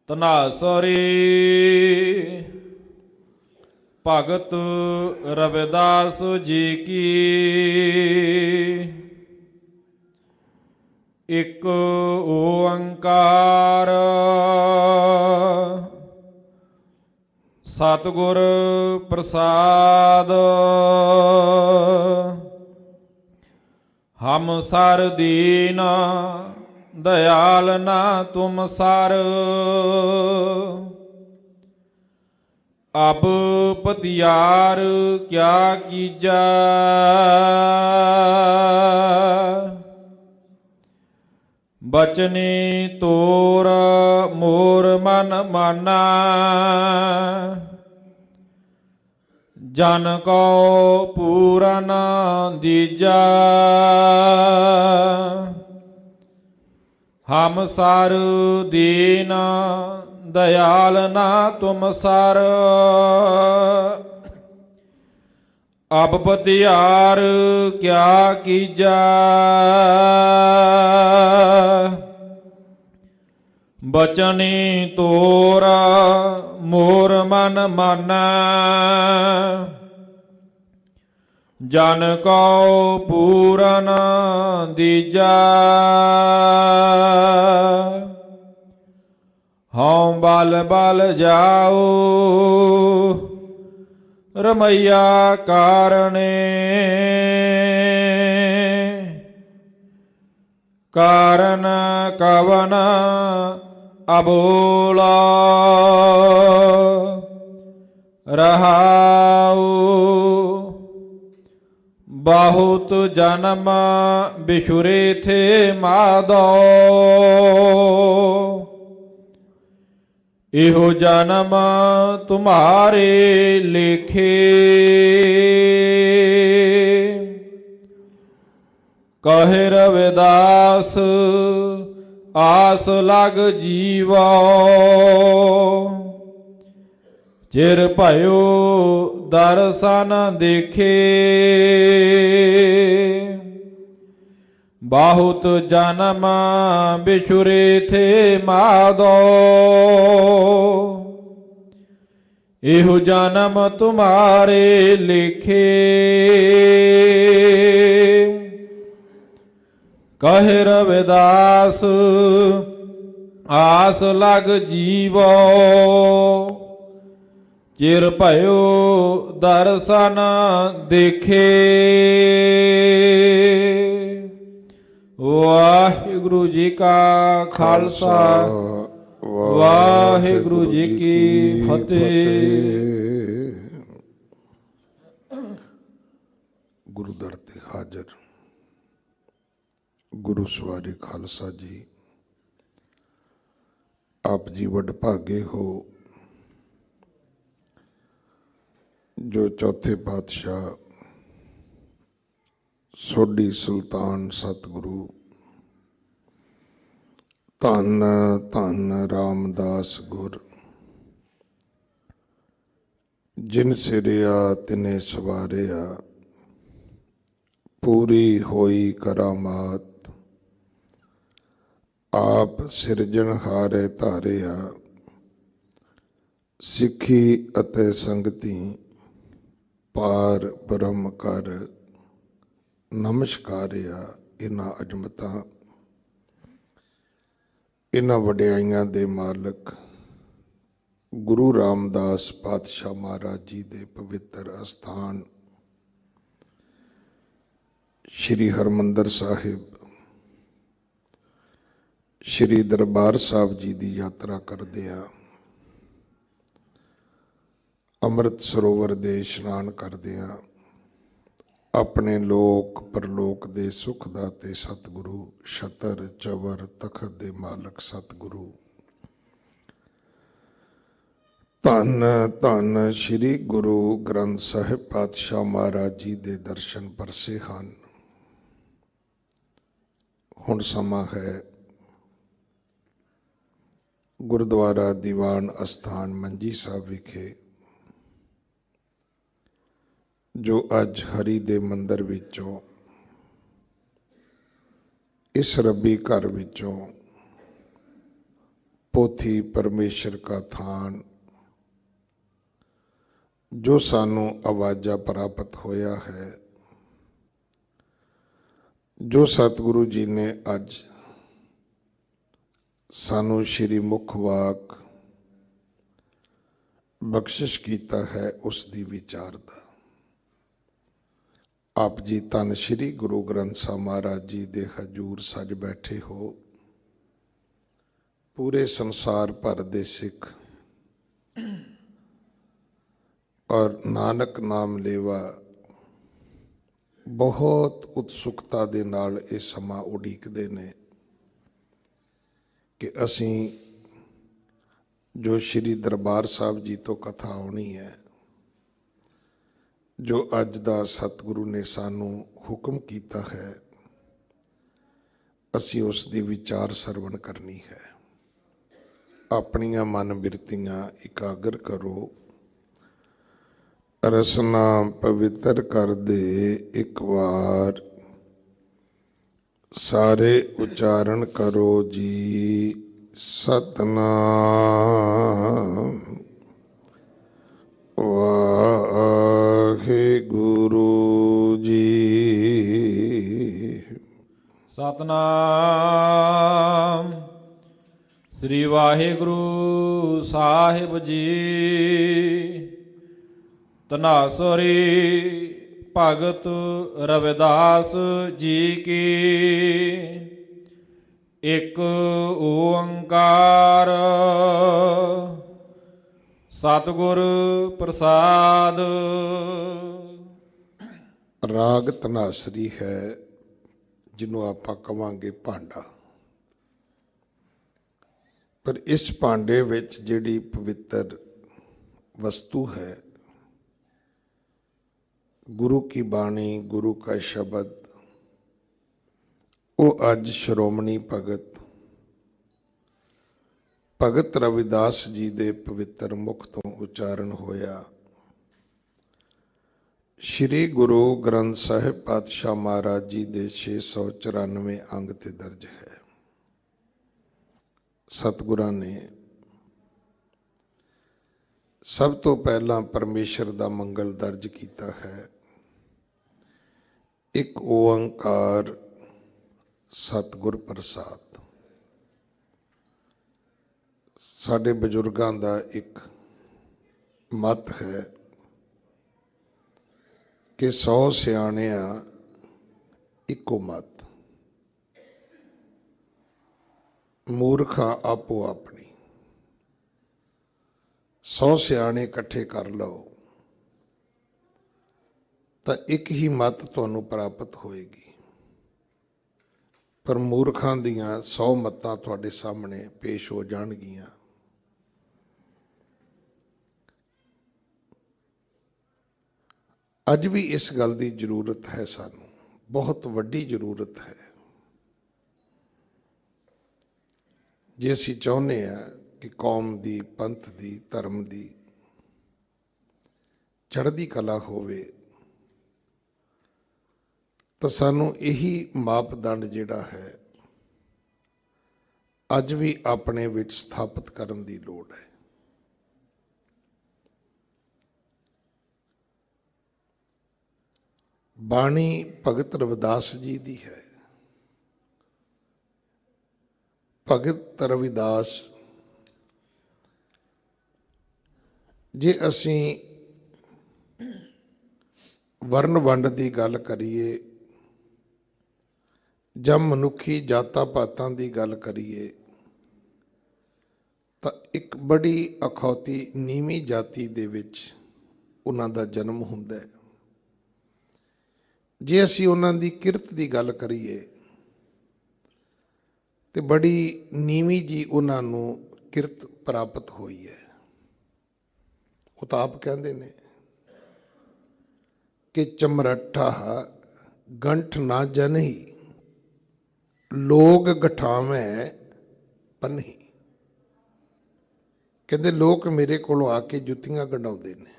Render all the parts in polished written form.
ਧਨਾਸਰੀ ਭਗਤ ਰਵਿਦਾਸ ਜੀ ਕੀ। ਇਕ ਓੰਕਾਰ ਸਤਿਗੁਰ ਪ੍ਰਸਾਦ। ਹਮ ਸਰ ਦੀਨ दयाल ना तुम सर। अब पतियार क्या कीजा। बचने तोर मोर मन माना। जन को पूरन दीजा। हम सर दीन दयाल ना तुम सर। अब पतियार क्या कीजा। बचनी तोरा मोर मन माना। जन को पूरन दीजा। हम बल बल जाओ रमैया कारणे। कारण कवन अबोला रहाऊ। बहुत जन्म बिछुरे थे माधो। इहो जन्म तुम्हारे लेखे। कहे रविदास आस लग जीवो। चिर भयो दर्शन देखे। बहुत जन्म बिछुरे थे माधो। इहो जन्म तुम्हारे लिखे। कहे रविदास आस लग जीवो। चिर भयो दर्शन देखे। वाहिगुरु जी का खालसा वाहिगुरु जी की फतेह। गुरु दर ते हाजर गुरु सवारी खालसा जी, आप जी वडभागे हो जो चौथे पातशाह सोढ़ी सुल्तान सतगुरु धन धन रामदास गुर जिन सिरिया तिने सवारिया। पूरी होई करामात आप सिरजनहारे धारिया। सिखी अते संगती पार ब्रह्म कर नमस्कारिया। इन्हां अजमतां इन्हां वडियाइयां दे मालक गुरु रामदास पातशाह महाराज जी दे पवित्र अस्थान श्री हरमंदर साहिब श्री दरबार साहब जी की यात्रा करदिआं अमृत सरोवर दे इशनान करदिआं अपने लोक परलोक दे सुख दाते सतगुरु छतर चवर तखत दे मालक सतगुरु धन धन श्री गुरु ग्रंथ साहिब पातशाह महाराज जी दे दर्शन परसे हन। हुण समा है गुरुद्वारा दीवान अस्थान मंजी साहब विखे जो अज हरि दे मंदिर विचों इस रब्बी घर विचों पोथी परमेश्वर का थान जो सानू आवाजा प्राप्त होया है, जो सतगुरु जी ने अज सानू श्री मुखवाक बख्शिश कीता है, उसकी विचार दा आप जी धन श्री गुरु ग्रंथ साहिब महाराज जी दे हजूर सज बैठे हो। पूरे संसार भर दे सिख और नानक नाम लेवा बहुत उत्सुकता दे नाल ये समा उड़ीकदे ने कि असीं जो श्री दरबार साहब जी तो कथा आनी है, जो अज दा सतगुरु ने सानू हुक्म कीता है, असी उसकी विचार सरवण करनी है। अपनियां मन बिरतियां इकागर करो, रसना पवित्र कर दे एक बार, सारे उच्चारण करो जी सतनाम वाहे गुरु जी। सतनाम श्री वाहिगुरु साहिब जी। तनासुरी भगत रविदास जी की। एक ओंकार सतगुर प्रसाद। राग धनासरी है जिन्हों आपां कवांगे भांडा, पर इस भांडे विच जिहड़ी पवित्र वस्तु है, गुरु की बाणी, गुरु का शब्द, वो अज श्रोमणी भगत रविदास जी दे पवित्र मुख तो उच्चारण होया। श्री गुरु ग्रंथ साहिब पातशाह महाराज जी दे 694 अंग ते दर्ज है। सतगुरां ने सब तो पहला परमेश्वर दा मंगल दर्ज कीता है। एक ओंकार सतगुर प्रसाद। साडे बजुर्गां दा एक मत है कि 100 सियाणियां इको मत, मूर्खा आपो अपनी। 100 सियाणे इकट्ठे कर लो तो एक ही मत तुहानू प्राप्त होएगी, पर मूर्खां दियां 100 मतां तुहाडे सामने पेश हो जाणगियां। अज भी इस गल की जरूरत है, सानू बहुत वड्डी जरूरत है। जे असीं चाहुंदे आ कि कौम दी, पंथ दी, धर्म दी चढ़दी कला होवे, तो सानू यही मापदंड जिहड़ा है अज भी अपने विच स्थापित करन दी लोड़ है। बाणी भगत रविदास जी दी है। भगत रविदास जे असीं वर्ण वंड की गल करिए जां मनुखी जातां पातां की गल करिए, तो एक बड़ी अखौती नीवीं जाति दे विच उन्हां दा जन्म हुंदा है। जे असीं उन्हां दी किरत की गल करिए तो बड़ी नीवीं जी उन्हां नूं किरत प्राप्त हुई है। वो तो आप कहते ने कि चमरट्ठा गंठ ना जनही, लोग गठावें पन्ही। कहते लोग मेरे कोलों आके जुत्तियां गंढाउंदे ने,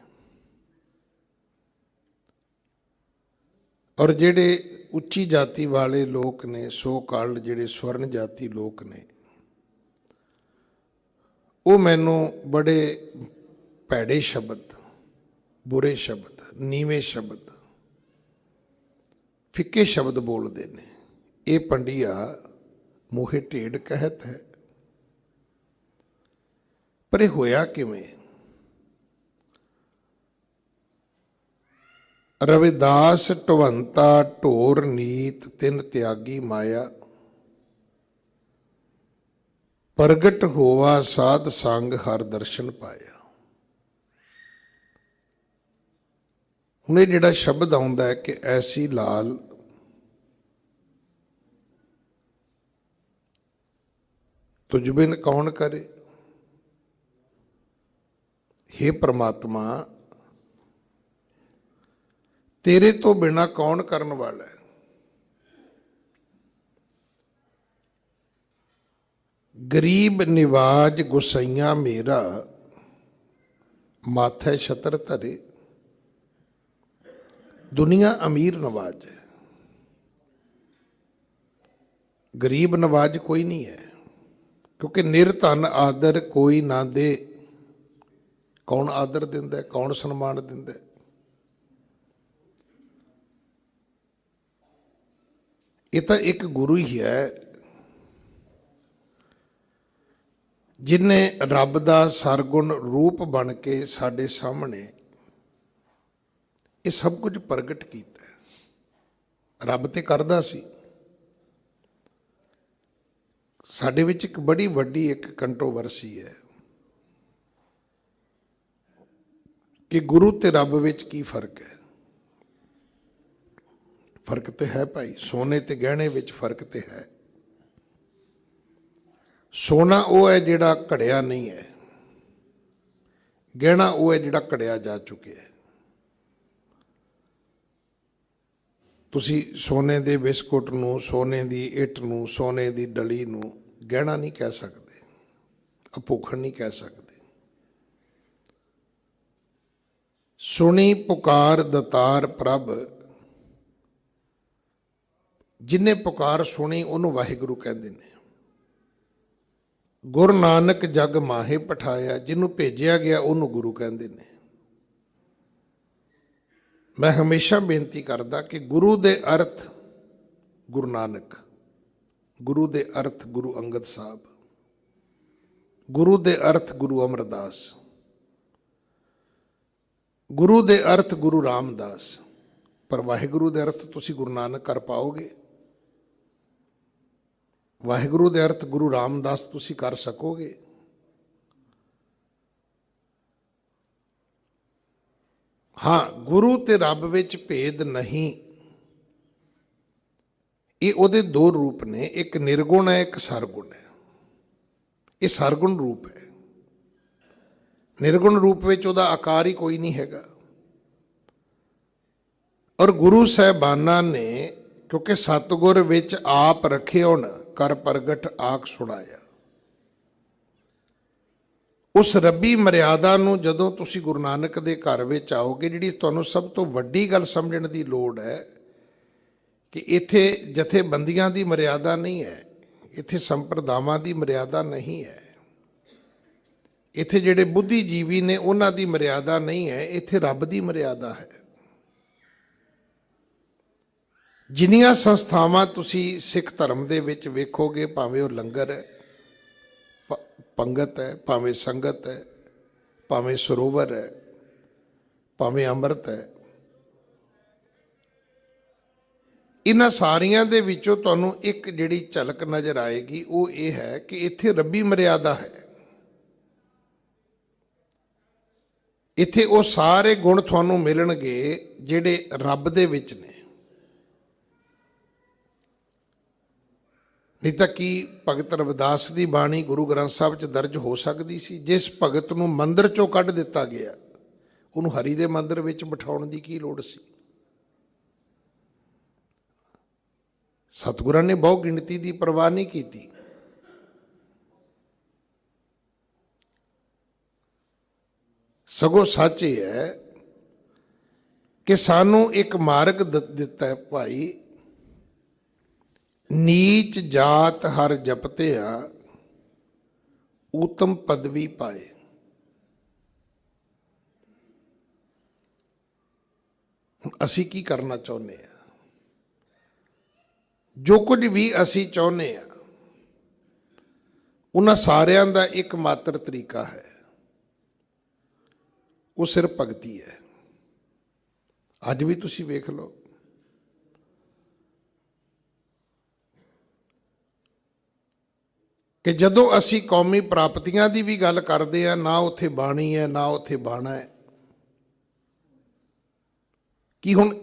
और जेड़े उच्ची जाति वाले लोग ने, सो काल्ड जेड़े स्वर्ण जाति लोग ने, ਉਹ ਮੈਨੂੰ ਬੜੇ ਭੈੜੇ ਸ਼ਬਦ, ਬੁਰੇ ਸ਼ਬਦ, ਨੀਵੇਂ ਸ਼ਬਦ, ਫਿੱਕੇ ਸ਼ਬਦ ਬੋਲਦੇ ਨੇ। ਇਹ ਪੰਡਿਆ ਮੋਹੇ ਢੇਡ ਕਹਿਤ ਹੈ। ਪਰ ਇਹ ਹੋਇਆ ਕਿਵੇਂ? ਰਵਿਦਾਸ ਢਵੰਤਾ ਢੋਰ ਨੀਤ ਤਿਨ ਤਿਆਗੀ ਮਾਇਆ, ਪ੍ਰਗਟ ਹੋਵਾ ਸਾਧ ਸੰਗ ਹਰ ਦਰਸ਼ਨ ਪਾਇਆ। ਹੁਣ ਇਹ ਜਿਹੜਾ ਸ਼ਬਦ ਆਉਂਦਾ ਹੈ ਕਿ ਐਸੀ ਲਾਲ ਤੁਝ ਬਿਨ ਕੌਣ ਕਰੇ। हे ਪ੍ਰਮਾਤਮਾ, ਤੇਰੇ ਤੋਂ ਬਿਨਾ ਕੌਣ ਕਰਨ ਵਾਲਾ ਹੈ। ਗਰੀਬ ਨਿਵਾਜ ਗੁਸਈਆ ਮੇਰਾ, ਮਾਥੇ ਛਤਰ ਧਰੇ। ਦੁਨੀਆ ਅਮੀਰ ਨਵਾਜ ਹੈ, ਗਰੀਬ ਨਵਾਜ ਕੋਈ ਨਹੀਂ ਹੈ, ਕਿਉਂਕਿ ਨਿਰਧਨ ਆਦਰ ਕੋਈ ਨਾ ਦੇ। ਕੌਣ ਆਦਰ ਦਿੰਦਾ, ਕੌਣ ਸਨਮਾਨ ਦਿੰਦਾ? ਇਹ ਤਾਂ ਇੱਕ ਗੁਰੂ ਹੀ ਹੈ ਜਿਨੇ ਰੱਬ ਦਾ ਸਰਗੁਣ ਰੂਪ ਬਣ ਕੇ ਸਾਡੇ ਸਾਹਮਣੇ ਇਹ ਸਭ ਕੁਝ ਪ੍ਰਗਟ ਕੀਤਾ। ਰੱਬ ਤੇ ਕਰਦਾ ਸੀ। ਸਾਡੇ ਵਿੱਚ ਇੱਕ ਬੜੀ ਵੱਡੀ ਇੱਕ ਕੰਟਰੋਵਰਸੀ ਹੈ ਕਿ ਗੁਰੂ ਤੇ ਰੱਬ ਵਿੱਚ ਕੀ ਫਰਕ ਹੈ। ਫਰਕ ਤੇ ਹੈ ਭਾਈ, ਸੋਨੇ ਤੇ ਗਹਿਣੇ ਵਿੱਚ ਫਰਕ ਤੇ ਹੈ। ਸੋਨਾ ਉਹ ਹੈ ਜਿਹੜਾ ਘੜਿਆ ਨਹੀਂ ਹੈ, ਗਹਿਣਾ ਉਹ ਹੈ ਜਿਹੜਾ ਘੜਿਆ ਜਾ ਚੁੱਕਿਆ ਹੈ। ਤੁਸੀਂ ਸੋਨੇ ਦੇ ਬਿਸਕੁਟ ਨੂੰ, ਸੋਨੇ ਦੀ ਇੱਟ ਨੂੰ, ਸੋਨੇ ਦੀ ਡਲੀ ਨੂੰ ਗਹਿਣਾ ਨਹੀਂ ਕਹਿ ਸਕਦੇ, ਅਭੂਖਣ ਨਹੀਂ ਕਹਿ ਸਕਦੇ। ਸੁਣੀ ਪੁਕਾਰ ਦਤਾਰ ਪ੍ਰਭ, ਜਿਨੇ ਪੁਕਾਰ ਸੁਣੀ ਉਹਨੂੰ ਵਾਹਿਗੁਰੂ ਕਹਿੰਦੇ ਨੇ। ਗੁਰੂ ਨਾਨਕ ਜਗ ਮਾਹੇ ਪਠਾਇਆ, ਜਿਹਨੂੰ ਭੇਜਿਆ ਗਿਆ ਉਹਨੂੰ ਗੁਰੂ ਕਹਿੰਦੇ ਨੇ। ਮੈਂ ਹਮੇਸ਼ਾ ਬੇਨਤੀ ਕਰਦਾ ਕਿ ਗੁਰੂ ਦੇ ਅਰਥ ਗੁਰੂ ਨਾਨਕ, ਗੁਰੂ ਦੇ ਅਰਥ ਗੁਰੂ ਅੰਗਦ ਸਾਹਿਬ, ਗੁਰੂ ਦੇ ਅਰਥ ਗੁਰੂ ਅਮਰਦਾਸ, ਗੁਰੂ ਦੇ ਅਰਥ ਗੁਰੂ ਰਾਮਦਾਸ। ਪਰ ਵਾਹਿਗੁਰੂ ਦੇ ਅਰਥ ਤੁਸੀਂ ਗੁਰੂ ਨਾਨਕ ਕਰ ਪਾਓਗੇ? ਵਾਹਿਗੁਰੂ ਦੇ ਅਰਥ ਗੁਰੂ ਰਾਮਦਾਸ ਤੁਸੀਂ ਕਰ ਸਕੋਗੇ? ਹਾਂ, ਗੁਰੂ ਤੇ ਰੱਬ ਵਿੱਚ ਭੇਦ ਨਹੀਂ। ਇਹ ਉਹਦੇ ਦੋ ਰੂਪ ਨੇ, ਇੱਕ ਨਿਰਗੁਣ ਹੈ, ਇੱਕ ਸਰਗੁਣ ਹੈ। ਇਹ ਸਰਗੁਣ ਰੂਪ ਹੈ। ਨਿਰਗੁਣ ਰੂਪ ਵਿੱਚ ਉਹਦਾ ਆਕਾਰ ਹੀ ਕੋਈ ਨਹੀਂ ਹੈਗਾ। ਔਰ ਗੁਰੂ ਸਾਹਿਬਾਨਾਂ ਨੇ ਕਿਉਂਕਿ ਸਤਿਗੁਰ ਵਿੱਚ ਆਪ ਰਖਿਓਣ ਕਰ ਪ੍ਰਗਟ ਆਖ ਸੁਣਾਇਆ। ਉਸ ਰੱਬੀ ਮਰਿਆਦਾ ਨੂੰ ਜਦੋਂ ਤੁਸੀਂ ਗੁਰੂ ਨਾਨਕ ਦੇ ਘਰ ਵਿੱਚ ਆਓਗੇ, ਜਿਹੜੀ ਤੁਹਾਨੂੰ ਸਭ ਤੋਂ ਵੱਡੀ ਗੱਲ ਸਮਝਣ ਦੀ ਲੋੜ ਹੈ ਕਿ ਇੱਥੇ ਜਥੇਬੰਦੀਆਂ ਦੀ ਮਰਿਆਦਾ ਨਹੀਂ ਹੈ, ਇੱਥੇ ਸੰਪਰਦਾਵਾਂ ਦੀ ਮਰਿਆਦਾ ਨਹੀਂ ਹੈ, ਇੱਥੇ ਜਿਹੜੇ ਬੁੱਧੀਜੀਵੀ ਨੇ ਉਹਨਾਂ ਦੀ ਮਰਿਆਦਾ ਨਹੀਂ ਹੈ, ਇੱਥੇ ਰੱਬ ਦੀ ਮਰਿਆਦਾ ਹੈ। ਜਿੰਨੀਆਂ ਸੰਸਥਾਵਾਂ ਤੁਸੀਂ ਸਿੱਖ ਧਰਮ ਦੇ ਵਿੱਚ ਵੇਖੋਗੇ, ਭਾਵੇਂ ਉਹ ਲੰਗਰ ਹੈ, ਪੰਗਤ ਹੈ, ਭਾਵੇਂ ਸੰਗਤ ਹੈ, ਭਾਵੇਂ ਸਰੋਵਰ ਹੈ, ਭਾਵੇਂ ਅੰਮ੍ਰਿਤ ਹੈ, ਇਹਨਾਂ ਸਾਰੀਆਂ ਦੇ ਵਿੱਚੋਂ ਤੁਹਾਨੂੰ ਇੱਕ ਜਿਹੜੀ ਝਲਕ ਨਜ਼ਰ ਆਏਗੀ ਉਹ ਇਹ ਹੈ ਕਿ ਇੱਥੇ ਰੱਬੀ ਮਰਿਆਦਾ ਹੈ। ਇੱਥੇ ਉਹ ਸਾਰੇ ਗੁਣ ਤੁਹਾਨੂੰ ਮਿਲਣਗੇ ਜਿਹੜੇ ਰੱਬ ਦੇ ਵਿੱਚ ਨੇ। ਨਹੀਂ ਤਾਂ ਕੀ ਭਗਤ ਰਵਿਦਾਸ ਦੀ ਬਾਣੀ ਗੁਰੂ ਗ੍ਰੰਥ ਸਾਹਿਬ 'ਚ ਦਰਜ ਹੋ ਸਕਦੀ ਸੀ? ਜਿਸ ਭਗਤ ਨੂੰ ਮੰਦਿਰ 'ਚੋਂ ਕੱਢ ਦਿੱਤਾ ਗਿਆ, ਉਹਨੂੰ ਹਰੀ ਦੇ ਮੰਦਿਰ ਵਿੱਚ ਬਿਠਾਉਣ ਦੀ ਕੀ ਲੋੜ ਸੀ? ਸਤਿਗੁਰਾਂ ਨੇ ਬਹੁ ਗਿਣਤੀ ਦੀ ਪਰਵਾਹ ਨਹੀਂ ਕੀਤੀ। ਸਗੋਂ ਸੱਚ ਇਹ ਹੈ ਕਿ ਸਾਨੂੰ ਇੱਕ ਮਾਰਗ ਦਿੱਤਾ ਹੈ ਭਾਈ, ਨੀਚ ਜਾਤ ਹਰ ਜਪਤਿਆ ਊਤਮ ਪਦਵੀ ਪਾਏ। ਹੁਣ ਅਸੀਂ ਕੀ ਕਰਨਾ ਚਾਹੁੰਦੇ ਹਾਂ? ਜੋ ਕੁਝ ਵੀ ਅਸੀਂ ਚਾਹੁੰਦੇ ਹਾਂ ਉਹਨਾਂ ਸਾਰਿਆਂ ਦਾ ਇੱਕ ਮਾਤਰ ਤਰੀਕਾ ਹੈ, ਉਹ ਸਿਰਫ ਭਗਤੀ ਹੈ। ਅੱਜ ਵੀ ਤੁਸੀਂ ਵੇਖ ਲਓ, ਕਿ ਜਦੋਂ ਅਸੀਂ ਕੌਮੀ ਪ੍ਰਾਪਤੀਆਂ ਦੀ ਵੀ ਗੱਲ ਕਰਦੇ ਹਾਂ, ਨਾ ਉੱਥੇ ਬਾਣੀ ਹੈ ਨਾ ਉੱਥੇ ਬਾਣਾ ਹੈ। ਕੀ ਹੁਣ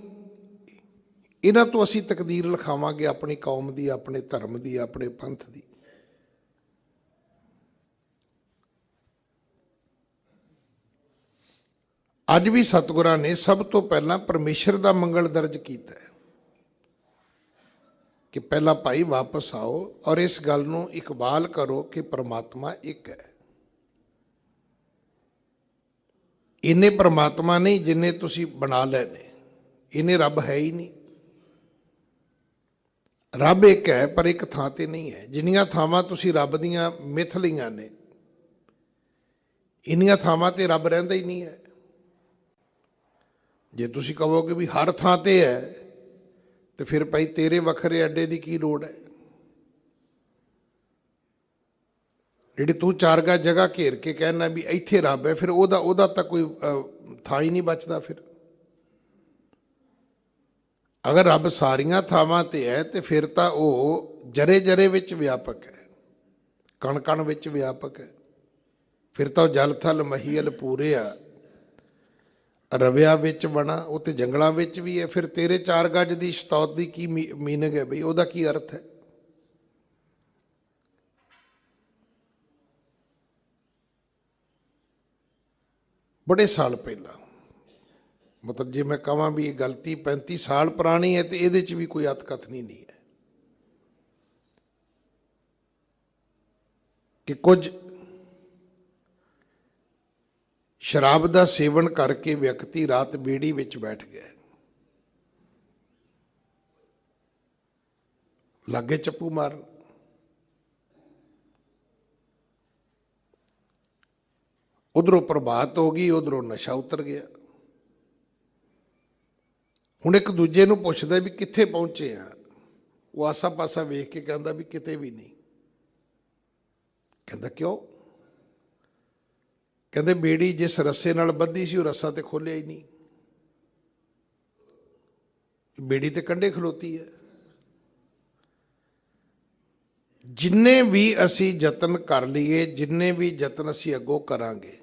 ਇਹਨਾਂ ਤੋਂ ਅਸੀਂ ਤਕਦੀਰ ਲਿਖਾਵਾਂਗੇ ਆਪਣੀ ਕੌਮ ਦੀ, ਆਪਣੇ ਧਰਮ ਦੀ, ਆਪਣੇ ਪੰਥ ਦੀ? ਅੱਜ ਵੀ ਸਤਿਗੁਰਾਂ ਨੇ ਸਭ ਤੋਂ ਪਹਿਲਾਂ ਪਰਮੇਸ਼ਰ ਦਾ ਮੰਗਲ ਦਰਜ ਕੀਤਾ ਹੈ ਕਿ ਪਹਿਲਾਂ ਭਾਈ ਵਾਪਸ ਆਓ ਔਰ ਇਸ ਗੱਲ ਨੂੰ ਇਕਬਾਲ ਕਰੋ ਕਿ ਪਰਮਾਤਮਾ ਇੱਕ ਹੈ। ਇੰਨੇ ਪਰਮਾਤਮਾ ਨਹੀਂ ਜਿੰਨੇ ਤੁਸੀਂ ਬਣਾ ਲਏ ਨੇ, ਇਹਨੇ ਰੱਬ ਹੈ ਹੀ ਨਹੀਂ। ਰੱਬ ਇੱਕ ਹੈ ਪਰ ਇੱਕ ਥਾਂ ਤੇ ਨਹੀਂ ਹੈ। ਜਿੰਨੀਆਂ ਥਾਵਾਂ ਤੁਸੀਂ ਰੱਬ ਦੀਆਂ ਮਿਥ ਲਈਆਂ ਨੇ, ਇੰਨੀਆਂ ਥਾਵਾਂ ਤੇ ਰੱਬ ਰਹਿੰਦਾ ਹੀ ਨਹੀਂ ਹੈ। ਜੇ ਤੁਸੀਂ ਕਹੋਗੇ ਵੀ ਹਰ ਥਾਂ ਤੇ ਹੈ, ਤੇ ਫਿਰ ਭਾਈ ਤੇਰੇ ਵੱਖਰੇ ਅੱਡੇ ਦੀ ਕੀ ਲੋੜ ਹੈ? ਜਿਹੜੀ ਤੂੰ ਚਾਰ ਗਜ਼ ਜਗ੍ਹਾ ਘੇਰ ਕੇ ਕਹਿਣਾ ਵੀ ਇੱਥੇ ਰੱਬ ਹੈ, ਫਿਰ ਉਹਦਾ ਤਾਂ ਕੋਈ ਥਾਂ ਹੀ ਨਹੀਂ ਬਚਦਾ। ਫਿਰ ਅਗਰ ਰੱਬ ਸਾਰੀਆਂ ਥਾਵਾਂ ਤੇ ਹੈ ਤੇ ਫਿਰ ਤਾਂ ਉਹ ਜਰੇ ਜਰੇ ਵਿੱਚ ਵਿਆਪਕ ਹੈ, ਕਣ ਕਣ ਵਿੱਚ ਵਿਆਪਕ ਹੈ। ਫਿਰ ਤਾਂ ਉਹ ਜਲ ਥਲ ਮਹੀਲ ਪੂਰਿਆ ਰਵਿਆ ਵਿੱਚ ਬਣਾ, ਉਹ ਤੇ ਜੰਗਲਾਂ ਵਿੱਚ ਵੀ ਹੈ। ਫਿਰ ਤੇਰੇ ਚਾਰ ਗੱਜ ਦੀ ਸਤੌਤ ਦੀ ਕੀ ਮੀਨਿੰਗ ਹੈ ਬਈ? ਉਹਦਾ ਕੀ ਅਰਥ ਹੈ? ਬੜੇ ਸਾਲ ਪਹਿਲਾਂ, ਮਤਲਬ ਜੇ ਮੈਂ ਕਹਾਂ ਵੀ ਇਹ ਗਲਤੀ 35 ਸਾਲ ਪੁਰਾਣੀ ਹੈ ਤੇ ਇਹਦੇ 'ਚ ਵੀ ਕੋਈ ਅਤਕਥਨੀ ਨਹੀਂ ਹੈ ਕਿ ਕੁਝ ਸ਼ਰਾਬ ਦਾ ਸੇਵਨ ਕਰਕੇ ਵਿਅਕਤੀ ਰਾਤ ਬੇੜੀ ਵਿੱਚ ਬੈਠ ਗਿਆ, ਲਾਗੇ ਚੱਪੂ ਮਾਰਨ। ਉਧਰੋਂ ਪ੍ਰਭਾਤ ਹੋ ਗਈ, ਉਧਰੋਂ ਨਸ਼ਾ ਉਤਰ ਗਿਆ। ਹੁਣ ਇੱਕ ਦੂਜੇ ਨੂੰ ਪੁੱਛਦਾ ਵੀ ਕਿੱਥੇ ਪਹੁੰਚੇ ਆ? ਉਹ ਆਸਾ ਪਾਸਾ ਵੇਖ ਕੇ ਕਹਿੰਦਾ ਵੀ ਕਿਤੇ ਵੀ ਨਹੀਂ। ਕਹਿੰਦਾ ਕਿਉਂ? ਕਹਿੰਦੇ ਬੇੜੀ ਜਿਸ ਰੱਸੇ ਨਾਲ ਬੱਧੀ ਸੀ ਉਹ ਰੱਸਾ ਤੇ ਖੋਲਿਆ ਹੀ ਨਹੀਂ, ਬੇੜੀ ਤੇ ਕੰਢੇ ਖਲੋਤੀ ਹੈ। ਜਿੰਨੇ ਵੀ ਅਸੀਂ ਯਤਨ ਕਰ ਲਈਏ, ਜਿੰਨੇ ਵੀ ਯਤਨ ਅਸੀਂ ਅੱਗੋਂ ਕਰਾਂਗੇ,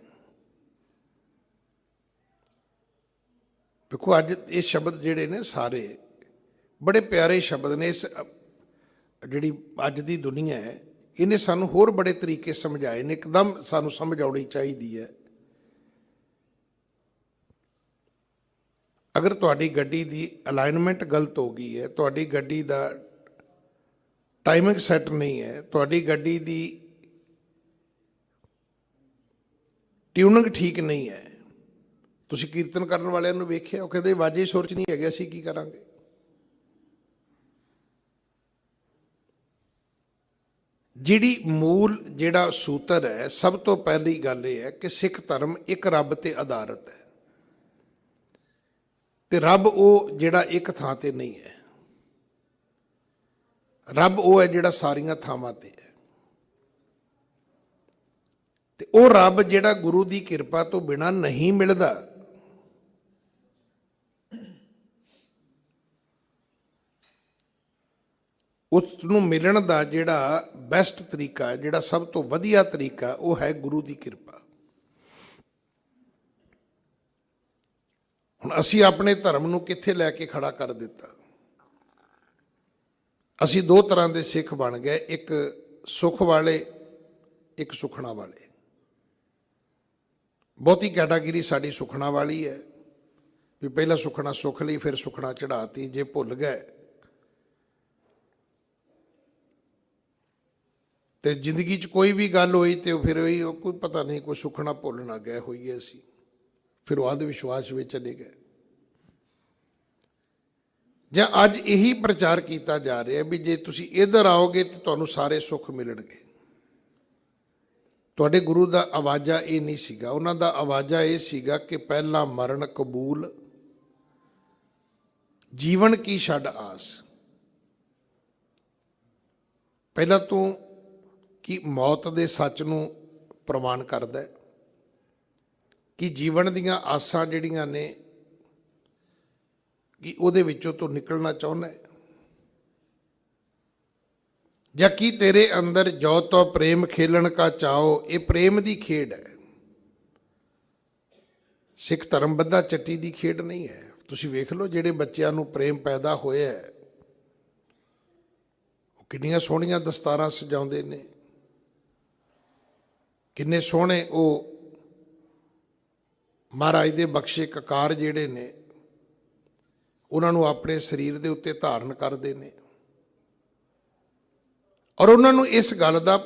ਦੇਖੋ ਅੱਜ ਇਹ ਸ਼ਬਦ ਜਿਹੜੇ ਨੇ ਸਾਰੇ ਬੜੇ ਪਿਆਰੇ ਸ਼ਬਦ ਨੇ। ਇਸ ਜਿਹੜੀ ਅੱਜ ਦੀ ਦੁਨੀਆ ਹੈ ਇਹਨੇ ਸਾਨੂੰ ਹੋਰ ਬੜੇ ਤਰੀਕੇ ਸਮਝਾਏ ਨੇ, ਇੱਕਦਮ ਸਾਨੂੰ ਸਮਝ ਆਉਣੀ ਚਾਹੀਦੀ ਹੈ। ਅਗਰ ਤੁਹਾਡੀ ਗੱਡੀ ਦੀ ਅਲਾਈਨਮੈਂਟ ਗਲਤ ਹੋ ਗਈ ਹੈ, ਤੁਹਾਡੀ ਗੱਡੀ ਦਾ ਟਾਈਮਿੰਗ ਸੈੱਟ ਨਹੀਂ ਹੈ, ਤੁਹਾਡੀ ਗੱਡੀ ਦੀ ਟਿਊਨਿੰਗ ਠੀਕ ਨਹੀਂ ਹੈ, ਤੁਸੀਂ ਕੀਰਤਨ ਕਰਨ ਵਾਲਿਆਂ ਨੂੰ ਵੇਖਿਆ, ਉਹ ਕਹਿੰਦੇ ਵਾਜੇ ਸੁਰ 'ਚ ਨਹੀਂ ਹੈਗੇ, ਅਸੀਂ ਕੀ ਕਰਾਂਗੇ? ਜਿਹੜੀ ਮੂਲ ਜਿਹੜਾ ਸੂਤਰ ਹੈ, ਸਭ ਤੋਂ ਪਹਿਲੀ ਗੱਲ ਇਹ ਹੈ ਕਿ ਸਿੱਖ ਧਰਮ ਇੱਕ ਰੱਬ ਤੇ ਆਧਾਰਿਤ ਹੈ, ਤੇ ਰੱਬ ਉਹ ਜਿਹੜਾ ਇੱਕ ਥਾਂ ਤੇ ਨਹੀਂ ਹੈ। ਰੱਬ ਉਹ ਹੈ ਜਿਹੜਾ ਸਾਰੀਆਂ ਥਾਵਾਂ ਤੇ ਹੈ, ਤੇ ਉਹ ਰੱਬ ਜਿਹੜਾ ਗੁਰੂ ਦੀ ਕਿਰਪਾ ਤੋਂ ਬਿਨਾਂ ਨਹੀਂ ਮਿਲਦਾ। ਉਸ ਨੂੰ ਮਿਲਣ ਦਾ ਜਿਹੜਾ ਬੈਸਟ ਤਰੀਕਾ, ਜਿਹੜਾ ਸਭ ਤੋਂ ਵਧੀਆ ਤਰੀਕਾ, ਉਹ ਹੈ ਗੁਰੂ ਦੀ ਕਿਰਪਾ। ਹੁਣ ਅਸੀਂ ਆਪਣੇ ਧਰਮ ਨੂੰ ਕਿੱਥੇ ਲੈ ਕੇ ਖੜਾ ਕਰ ਦਿੱਤਾ? ਅਸੀਂ ਦੋ ਤਰ੍ਹਾਂ ਦੇ ਸਿੱਖ ਬਣ ਗਏ, ਇੱਕ ਸੁਖ ਵਾਲੇ, ਇੱਕ ਸੁਖਣਾ ਵਾਲੇ। ਬਹੁਤੀ ਕੈਟਾਗਰੀ ਸਾਡੀ ਸੁਖਣਾ ਵਾਲੀ ਹੈ ਵੀ ਪਹਿਲਾਂ ਸੁਖਣਾ ਸੁਖ ਲਈ, ਫਿਰ ਸੁਖਣਾ ਚੜਾਤੀ। ਜੇ ਭੁੱਲ ਗਏ ਤੇ ਜ਼ਿੰਦਗੀ 'ਚ ਕੋਈ ਵੀ ਗੱਲ ਹੋਈ ਤੇ ਉਹ ਫਿਰ ਉਹੀ ਕੋਈ ਪਤਾ ਨਹੀਂ, ਕੋਈ ਸੁਖਣਾ ਭੁੱਲ ਨਾ ਗਏ ਹੋਈਏ ਅਸੀਂ, ਫਿਰ ਉਹ ਅੰਧ ਵਿਸ਼ਵਾਸ ਵਿੱਚ ਚਲੇ ਗਏ। ਜਾਂ ਅੱਜ ਇਹੀ ਪ੍ਰਚਾਰ ਕੀਤਾ ਜਾ ਰਿਹਾ ਵੀ ਜੇ ਤੁਸੀਂ ਇੱਧਰ ਆਓਗੇ ਤਾਂ ਤੁਹਾਨੂੰ ਸਾਰੇ ਸੁੱਖ ਮਿਲਣਗੇ, ਤੁਹਾਡੇ ਗੁਰੂ ਦਾ ਆਵਾਜ਼ਾ ਇਹ ਨਹੀਂ ਸੀਗਾ, ਉਹਨਾਂ ਦਾ ਆਵਾਜ਼ਾ ਇਹ ਸੀਗਾ ਕਿ ਪਹਿਲਾਂ ਮਰਨ ਕਬੂਲ, ਜੀਵਨ ਕੀ ਛੱਡ ਆਸ। ਪਹਿਲਾਂ ਤੂੰ ਕੀ ਮੌਤ ਦੇ ਸੱਚ ਨੂੰ ਪ੍ਰਮਾਣ ਕਰਦਾ ਹੈ ਕਿ ਜੀਵਨ ਦੀਆਂ ਆਸਾਂ ਜਿਹੜੀਆਂ ਨੇ ਕਿ ਉਹਦੇ ਵਿੱਚੋਂ ਤੂੰ ਨਿਕਲਣਾ ਚਾਹੁੰਦਾ ਹੈ, ਜਾਂ ਕੀ ਤੇਰੇ ਅੰਦਰ ਜੋ ਤੋ ਪ੍ਰੇਮ ਖੇਲਣ ਕਾ ਚਾਓ। ਇਹ ਪ੍ਰੇਮ ਦੀ ਖੇਡ ਹੈ, ਸਿੱਖ ਧਰਮ ਬੱਧਾ ਚੱਟੀ ਦੀ ਖੇਡ ਨਹੀਂ ਹੈ। ਤੁਸੀਂ ਵੇਖ ਲਓ ਜਿਹੜੇ ਬੱਚਿਆਂ ਨੂੰ ਪ੍ਰੇਮ ਪੈਦਾ ਹੋਇਆ ਹੈ, ਉਹ ਕਿੰਨੀਆਂ ਸੋਹਣੀਆਂ ਦਸਤਾਰਾਂ ਸਜਾਉਂਦੇ ਨੇ, ਕਿੰਨੇ ਸੋਹਣੇ ਉਹ ਮਹਾਰਾਜ ਦੇ ਬਖਸ਼ੇ ਕਕਾਰ ਜਿਹੜੇ ਨੇ ਉਹਨਾਂ ਨੂੰ ਆਪਣੇ ਸਰੀਰ ਦੇ ਉੱਤੇ ਧਾਰਨ ਕਰਦੇ ਨੇ। ਔਰ ਉਹਨਾਂ ਨੂੰ ਇਸ ਗੱਲ ਦਾ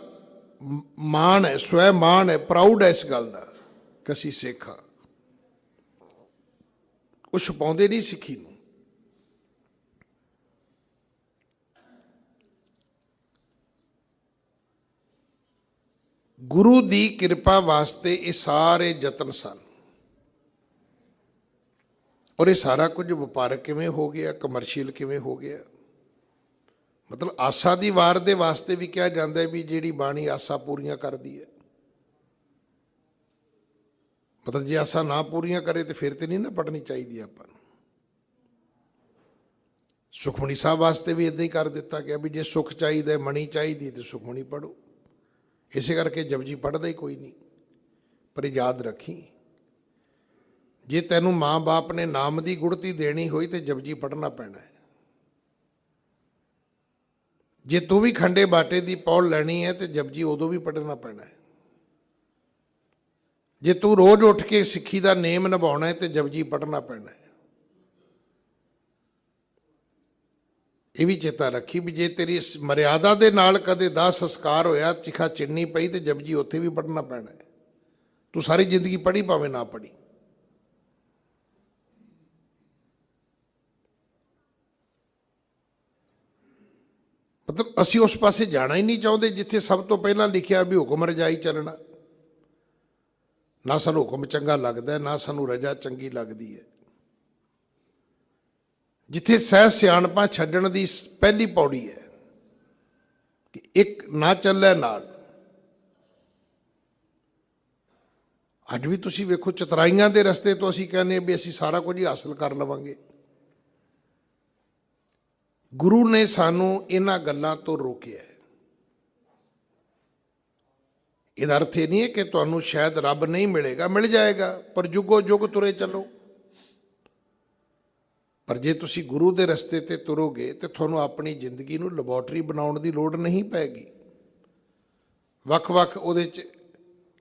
ਮਾਣ ਹੈ, ਸਵੈ ਮਾਣ ਹੈ, ਪ੍ਰਾਊਡ ਹੈ ਇਸ ਗੱਲ ਦਾ ਕਿ ਅਸੀਂ ਸਿੱਖ ਹਾਂ। ਉਹ ਛੁਪਾਉਂਦੇ ਨਹੀਂ ਸਿੱਖੀ ਨੂੰ। ਗੁਰੂ ਦੀ ਕਿਰਪਾ ਵਾਸਤੇ ਇਹ ਸਾਰੇ ਯਤਨ ਸਨ। ਔਰ ਇਹ ਸਾਰਾ ਕੁਝ ਵਪਾਰਕ ਕਿਵੇਂ ਹੋ ਗਿਆ, ਕਮਰਸ਼ੀਅਲ ਕਿਵੇਂ ਹੋ ਗਿਆ। ਮਤਲਬ ਆਸਾ ਦੀ ਵਾਰ ਦੇ ਵਾਸਤੇ ਵੀ ਕਿਹਾ ਜਾਂਦਾ ਹੈ ਵੀ ਜਿਹੜੀ ਬਾਣੀ ਆਸਾ ਪੂਰੀਆਂ ਕਰਦੀ ਹੈ। ਮਤਲਬ ਜੇ ਆਸਾ ਨਾ ਪੂਰੀਆਂ ਕਰੇ ਤੇ ਫਿਰ ਤੇ ਨਹੀਂ ਨਾ ਪੜ੍ਹਨੀ ਚਾਹੀਦੀ ਆਪਾਂ ਨੂੰ। ਸੁਖਮਨੀ ਸਾਹਿਬ ਵਾਸਤੇ ਵੀ ਇਦਾਂ ਹੀ ਕਰ ਦਿੱਤਾ ਗਿਆ ਵੀ ਜੇ ਸੁਖ ਚਾਹੀਦਾ, ਮਣੀ ਚਾਹੀਦੀ ਤੇ ਸੁਖਮਨੀ ਪੜ੍ਹੋ। ਇਸੇ ਕਰਕੇ ਜਪਜੀ ਪੜ੍ਹਦਾ ਹੀ ਕੋਈ ਨਹੀਂ। ਪਰ ਯਾਦ ਰੱਖੀ, ਜੇ ਤੈਨੂੰ ਮਾਂ ਬਾਪ ਨੇ ਨਾਮ ਦੀ ਗੁੜਤੀ ਦੇਣੀ ਹੋਈ ਤੇ ਜਪਜੀ ਪੜ੍ਹਨਾ ਪੈਣਾ ਹੈ। ਜੇ ਤੂੰ ਵੀ ਖੰਡੇ ਬਾਟੇ ਦੀ ਪੌੜ ਲੈਣੀ ਹੈ ਤੇ ਜਪਜੀ ਉਦੋਂ ਵੀ ਪੜ੍ਹਨਾ ਪੈਣਾ ਹੈ। ਜੇ ਤੂੰ ਰੋਜ਼ ਉੱਠ ਕੇ ਸਿੱਖੀ ਦਾ ਨੇਮ ਨਿਭਾਉਣਾ ਹੈ ਤੇ ਜਪਜੀ ਪੜ੍ਹਨਾ ਪੈਣਾ ਹੈ। ਇਹ ਵੀ ਚੇਤਾ ਰੱਖੀ ਵੀ ਜੇ ਤੇਰੀ ਮਰਿਆਦਾ ਦੇ ਨਾਲ ਕਦੇ ਦਾਹ ਸੰਸਕਾਰ ਹੋਇਆ, ਚਿਖਾ ਚਿੰਨੀ ਪਈ ਤੇ ਜਪਜੀ ਉੱਥੇ ਵੀ ਪੜ੍ਹਨਾ ਪੈਣਾ ਹੈ। ਤੂੰ ਸਾਰੀ ਜ਼ਿੰਦਗੀ ਪੜ੍ਹੀ ਭਾਵੇਂ ਨਾ ਪੜ੍ਹੀ। ਮਤਲਬ ਅਸੀਂ ਉਸ ਪਾਸੇ ਜਾਣਾ ਹੀ ਨਹੀਂ ਚਾਹੁੰਦੇ ਜਿੱਥੇ ਸਭ ਤੋਂ ਪਹਿਲਾਂ ਲਿਖਿਆ ਵੀ ਹੁਕਮ ਰਜਾਈ ਚੱਲਣਾ। ਨਾ ਸਾਨੂੰ ਹੁਕਮ ਚੰਗਾ ਲੱਗਦਾ, ਨਾ ਸਾਨੂੰ ਰਜਾ ਚੰਗੀ ਲੱਗਦੀ ਹੈ। ਜਿੱਥੇ ਸਹਿ ਸਿਆਣਪਾਂ ਛੱਡਣ ਦੀ ਪਹਿਲੀ ਪੌੜੀ ਹੈ ਕਿ ਇੱਕ ਨਾ ਚੱਲੇ ਨਾਲ। ਅੱਜ ਵੀ ਤੁਸੀਂ ਵੇਖੋ ਚਤਰਾਈਆਂ ਦੇ ਰਸਤੇ ਤੋਂ ਅਸੀਂ ਕਹਿੰਦੇ ਵੀ ਅਸੀਂ ਸਾਰਾ ਕੁਝ ਹੀ ਹਾਸਲ ਕਰ ਲਵਾਂਗੇ। ਗੁਰੂ ਨੇ ਸਾਨੂੰ ਇਹਨਾਂ ਗੱਲਾਂ ਤੋਂ ਰੋਕਿਆ। ਇਹਦਾ ਅਰਥ ਇਹ ਨਹੀਂ ਹੈ ਕਿ ਤੁਹਾਨੂੰ ਸ਼ਾਇਦ ਰੱਬ ਨਹੀਂ ਮਿਲੇਗਾ, ਮਿਲ ਜਾਏਗਾ, ਪਰ ਜੁਗੋ ਜੁਗ ਤੁਰੇ ਚੱਲੋ। ਪਰ ਜੇ ਤੁਸੀਂ ਗੁਰੂ ਦੇ ਰਸਤੇ ਤੇ ਤੁਰੋਗੇ ਤੇ ਤੁਹਾਨੂੰ ਆਪਣੀ ਜ਼ਿੰਦਗੀ ਨੂੰ ਲੈਬੋਰਟਰੀ ਬਣਾਉਣ ਦੀ ਲੋੜ ਨਹੀਂ ਪੈਗੀ। ਵੱਖ-ਵੱਖ ਉਹਦੇ 'ਚ